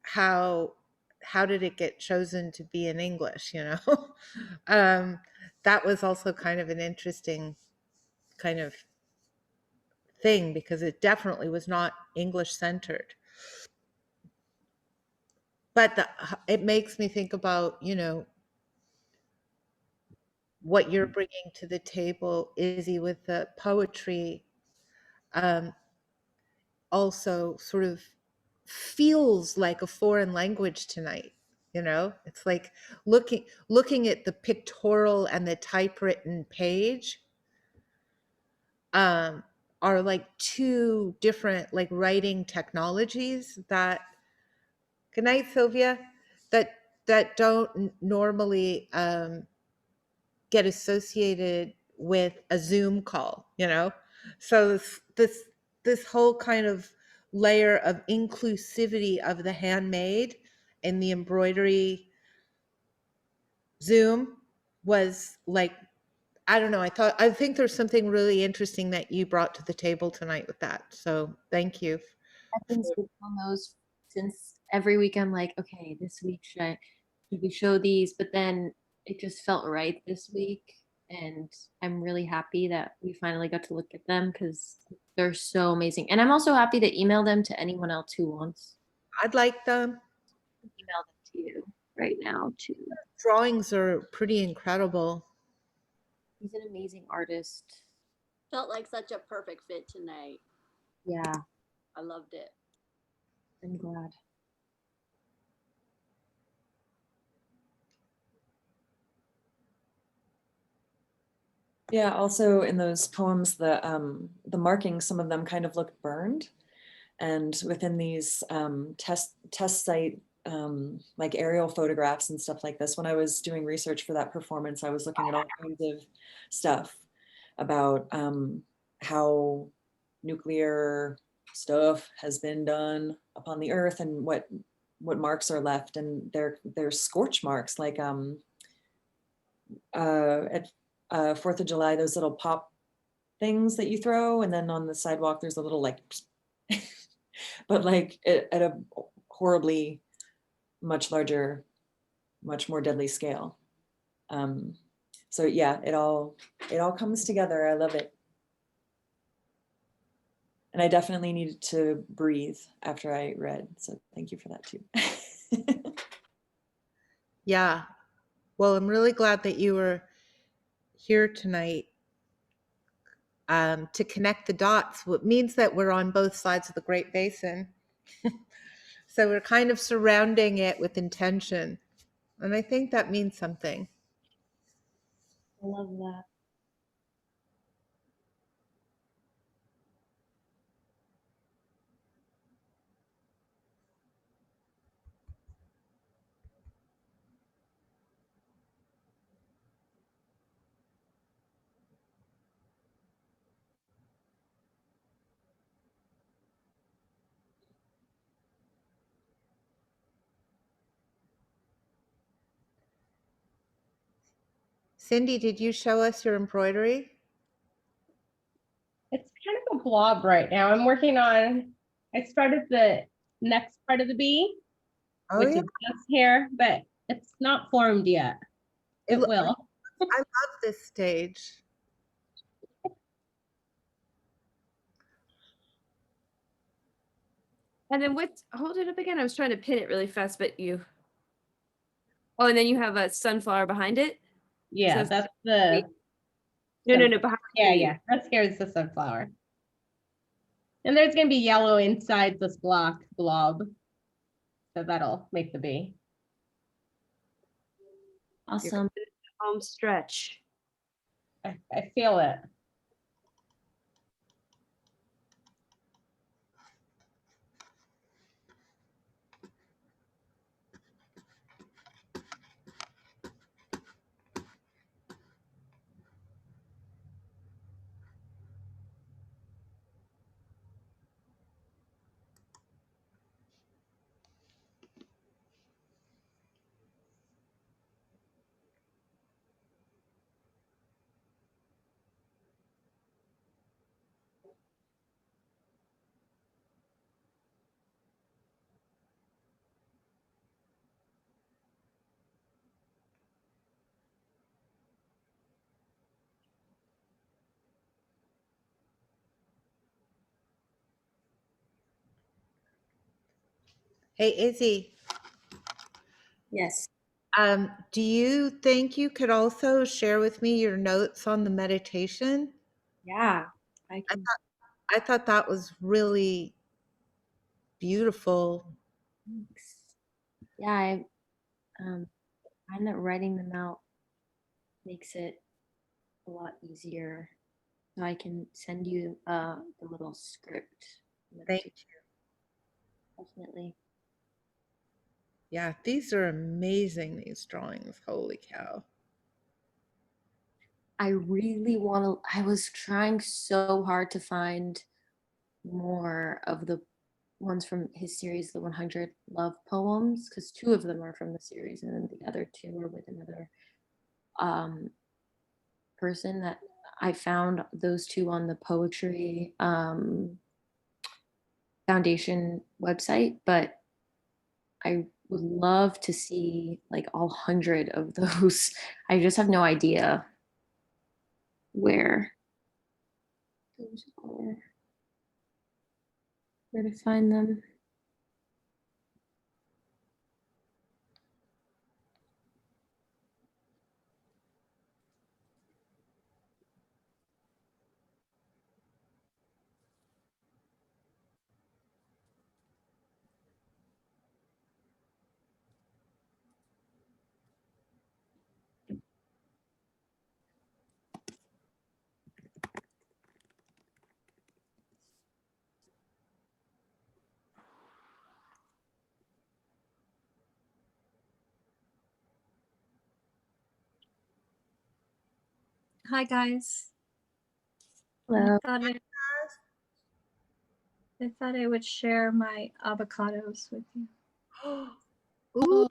how did it get chosen to be in English, um, that was also kind of an interesting kind of thing, because it definitely was not English centered. But it makes me think about, what you're bringing to the table, Izzy, with the poetry, also sort of feels like a foreign language tonight. It's like looking at the pictorial and the typewritten page are like two different like writing technologies that, good night, Sylvia, that don't normally get associated with a Zoom call, So this whole kind of layer of inclusivity of the handmade and the embroidery Zoom was like, I don't know. I think there's something really interesting that you brought to the table tonight with that. So thank you. I've been sitting on those since every week. I'm like, okay, this week should we show these? But then it just felt right this week, and I'm really happy that we finally got to look at them because they're so amazing. And I'm also happy to email them to anyone else who wants. I'd like them. Email them to you right now too. Drawings are pretty incredible. He's an amazing artist. Felt like such a perfect fit tonight. Yeah, I loved it. I'm glad. Yeah, also in those poems, the markings, some of them kind of looked burned. And within these test site like aerial photographs and stuff like this, when I was doing research for that performance, I was looking at all kinds of stuff about how nuclear stuff has been done upon the earth and what marks are left, and they're scorch marks, like at 4th of July, those little pop things that you throw, and then on the sidewalk there's a little like but like at a horribly much larger, much more deadly scale. So yeah, it all comes together. I love it. And I definitely needed to breathe after I read, so thank you for that too. Yeah. Well, I'm really glad that you were here tonight to connect the dots. What means that we're on both sides of the Great Basin. So we're kind of surrounding it with intention. And I think that means something. I love that. Cindy, did you show us your embroidery? It's kind of a blob right now. I'm working on, I started the next part of the bee, Oh, which yeah. is just here, but It's not formed yet. It will. I love this stage. And then hold it up again. I was trying to pin it really fast, but oh, and then you have a sunflower behind it? Yeah, So that's the. No, behind Yeah, you. yeah. That's here's the sunflower. And there's gonna be yellow inside this blob. So that'll make the bee. Awesome. Home stretch. I feel it. Hey, Izzy. Yes. Do you think you could also share with me your notes on the meditation? Yeah, I can. I thought that was really beautiful. Thanks. Yeah, I find that writing them out makes it a lot easier. So I can send you the little script. Thank you. Definitely. Yeah, these are amazing, these drawings. Holy cow. I really want to, I was trying so hard to find more of the ones from his series, the 100 Love Poems, because 2 of them are from the series, and then the other 2 are with another person that I found those 2 on the Poetry Foundation website, but I would love to see like all 100 of those. I just have no idea where those are, where to find them. Hi, guys. Hello. I thought I would share my avocados with you. Ooh,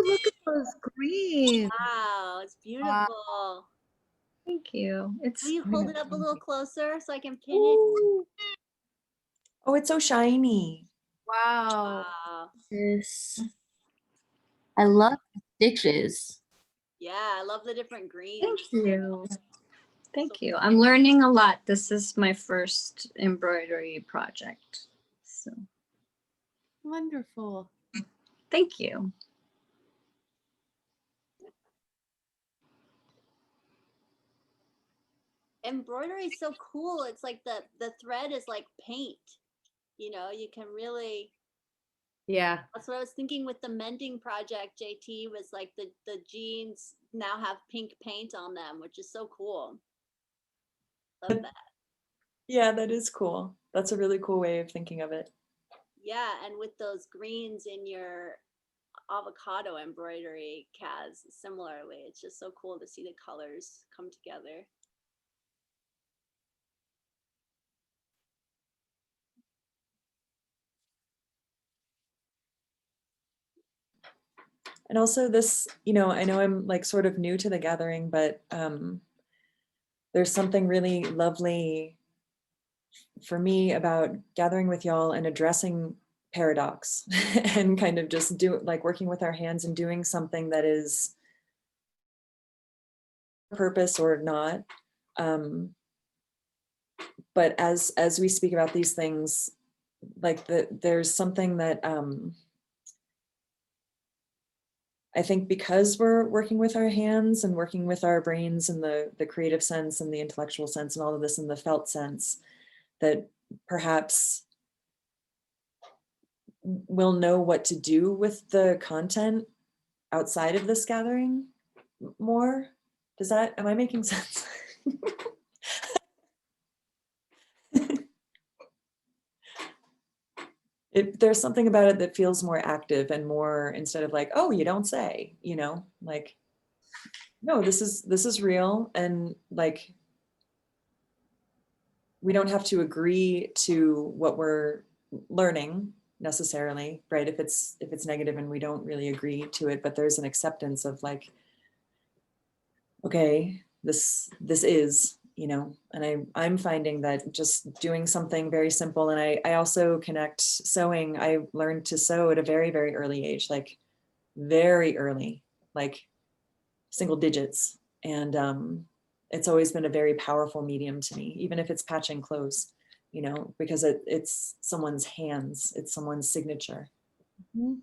look at those greens. Wow, it's beautiful. Thank you. Will you hold it up a little closer so I can pin Ooh. Oh, it's so shiny. Wow. Wow. I love the stitches. Yeah, I love the different greens. Thank you. Thank you. I'm learning a lot. This is my first embroidery project. So Wonderful. thank you. Embroidery is so cool. It's like the thread is like paint. You know, you can really. Yeah. That's what I was thinking with the mending project. JT was like the jeans now have pink paint on them, which is so cool. Love that. Yeah, that is cool. That's a really cool way of thinking of it. Yeah, and with those greens in your avocado embroidery, Kaz, similarly, it's just so cool to see the colors come together. And also this, I know I'm like sort of new to the gathering, but there's something really lovely for me about gathering with y'all and addressing paradox and kind of just working with our hands and doing something that is purpose or not. But as we speak about these things, like there's something that I think because we're working with our hands and working with our brains in the creative sense and the intellectual sense and all of this in the felt sense, that perhaps we'll know what to do with the content outside of this gathering more. Am I making sense? There's something about it that feels more active and more, instead of like, oh, you don't say, like, no, this is real. And like, we don't have to agree to what we're learning necessarily, right? If it's negative and we don't really agree to it, but there's an acceptance of like, okay, this is, and I'm finding that just doing something very simple. And I also connect sewing. I learned to sew at a very, very early age, like very early, like single digits. And it's always been a very powerful medium to me, even if it's patching clothes, because it's someone's hands, it's someone's signature. Mm-hmm.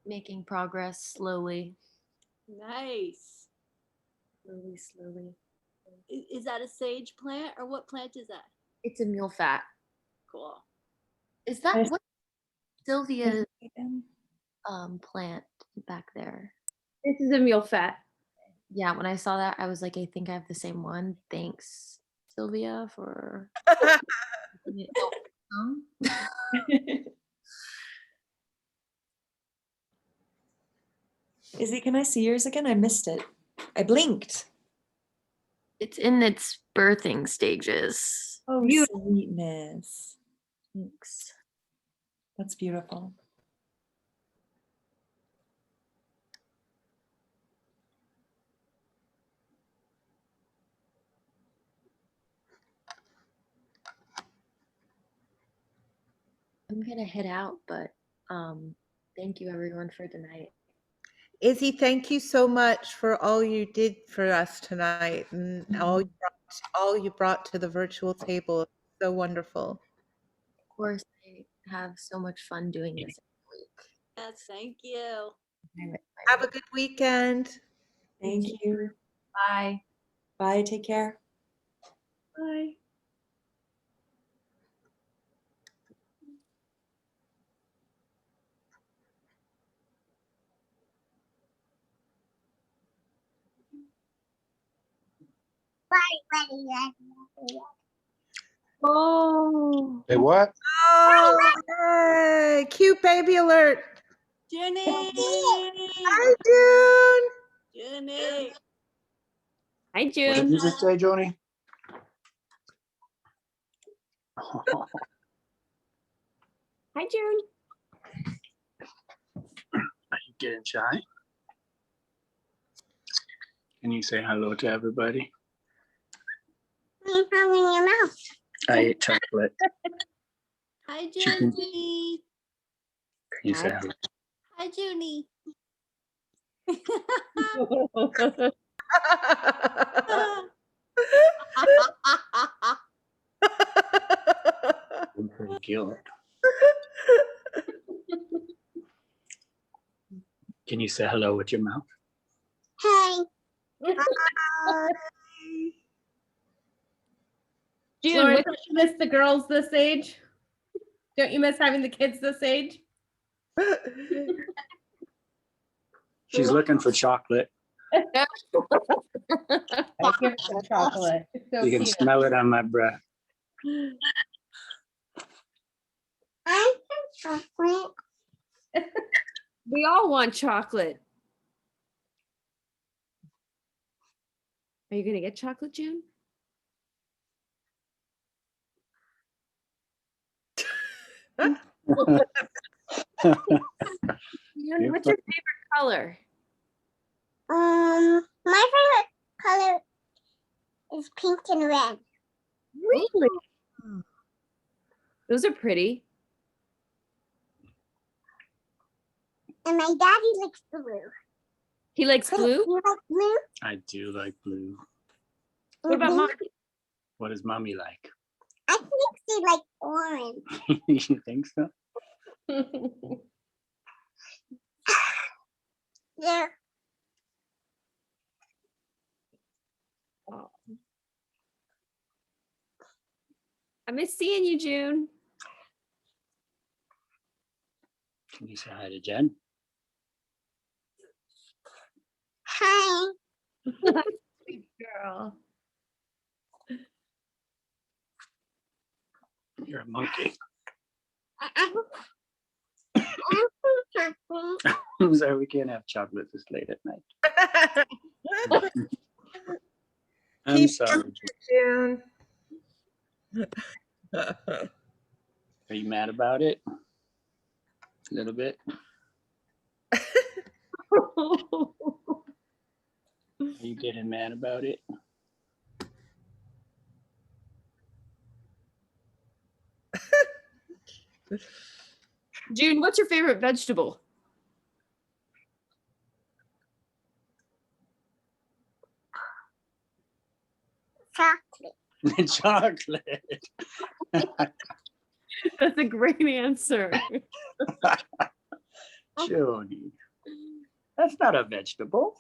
Making progress slowly. Nice. Slowly. Is that a sage plant or what plant is that? It's a mule fat. Cool. Is that what Sylvia's plant back there? This is a mule fat. Yeah, when I saw that, I was like, I think I have the same one. Thanks, Sylvia, for Izzy, can I see yours again? I missed it. I blinked. It's in its birthing stages. Oh, Beautiful. sweetness. Thanks. That's beautiful. I'm gonna head out, but thank you everyone for tonight. Izzy, thank you so much for all you did for us tonight and all you brought to the virtual table. It's so wonderful. Of course, I have so much fun doing this every week. Yes, thank you. Have a good weekend. Thank you. Bye. Bye. Take care. Bye. Oh. Hey, what? Oh, hey, cute baby alert. Jenny. Hi, June. Jenny. Hi, What did June. you just say, Joni? Hi, June. Are you getting shy? Can you say hello to everybody? I ate chocolate. Hi, Chicken. Jenny. Can you say hello? Hi, Junie. I'm pretty cute. Can you say hello with your mouth? Hi. June, Lauren, what- don't you miss the girls this age? Don't you miss having the kids this age? She's looking for chocolate. I give some chocolate. It's so You can cute. smell it on my breath. I want chocolate. We all want chocolate. Are you gonna get chocolate, June? June, what's your favorite color? My favorite color is pink and red. Really? Those are pretty. And my daddy likes blue. He likes blue? You like blue? I do like blue. What about Mhm. mommy? What does mommy like? I think she likes orange. You think so? Yeah. I miss seeing you, June. Can you say hi to Jen? Hi. Girl. You're a monkey. I'm sorry, we can't have chocolate this late at night. I'm Keep sorry. June. Are you mad about it? A little bit. Are you getting mad about it? June, what's your favorite vegetable? Chocolate. Chocolate. That's a great answer. Jody, that's not a vegetable.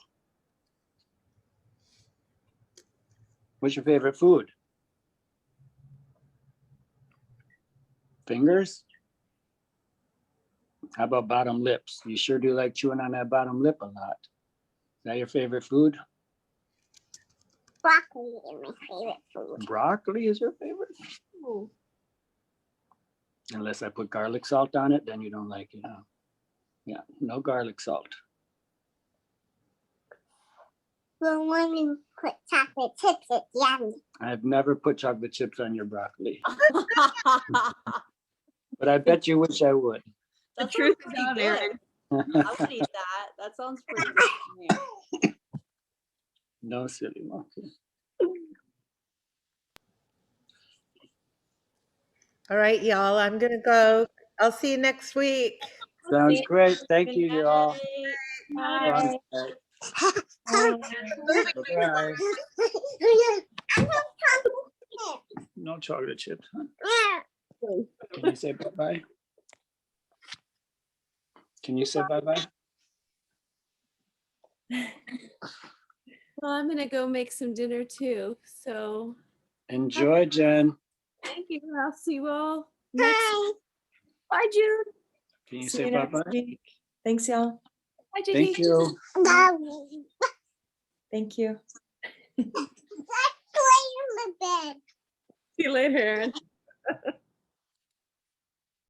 What's your favorite food? Fingers? How about bottom lips? You sure do like chewing on that bottom lip a lot. Is that your favorite food? Broccoli is my favorite food. Broccoli is your favorite? Ooh. Unless I put garlic salt on it, then you don't like it, huh? Yeah, no garlic salt. But when you put chocolate chips, it's yummy. I've never put chocolate chips on your broccoli, but I bet you wish I would. The truth is out there. I'll eat that. That sounds pretty good to me. No, silly monkey. All right, y'all, I'm going to go. I'll see you next week. Sounds great. Thank you, you all. Bye. Bye. No chocolate chips, huh? Can you say bye-bye? Can you say bye-bye? Well, I'm gonna go make some dinner too. So Enjoy, Jen. thank you. I'll see you all next. Bye, June. Can you See say you next bye-bye? week. Thanks, y'all. Bye, JD. Thank you. Thank you. Let's play in the bed. See you later, Aaron.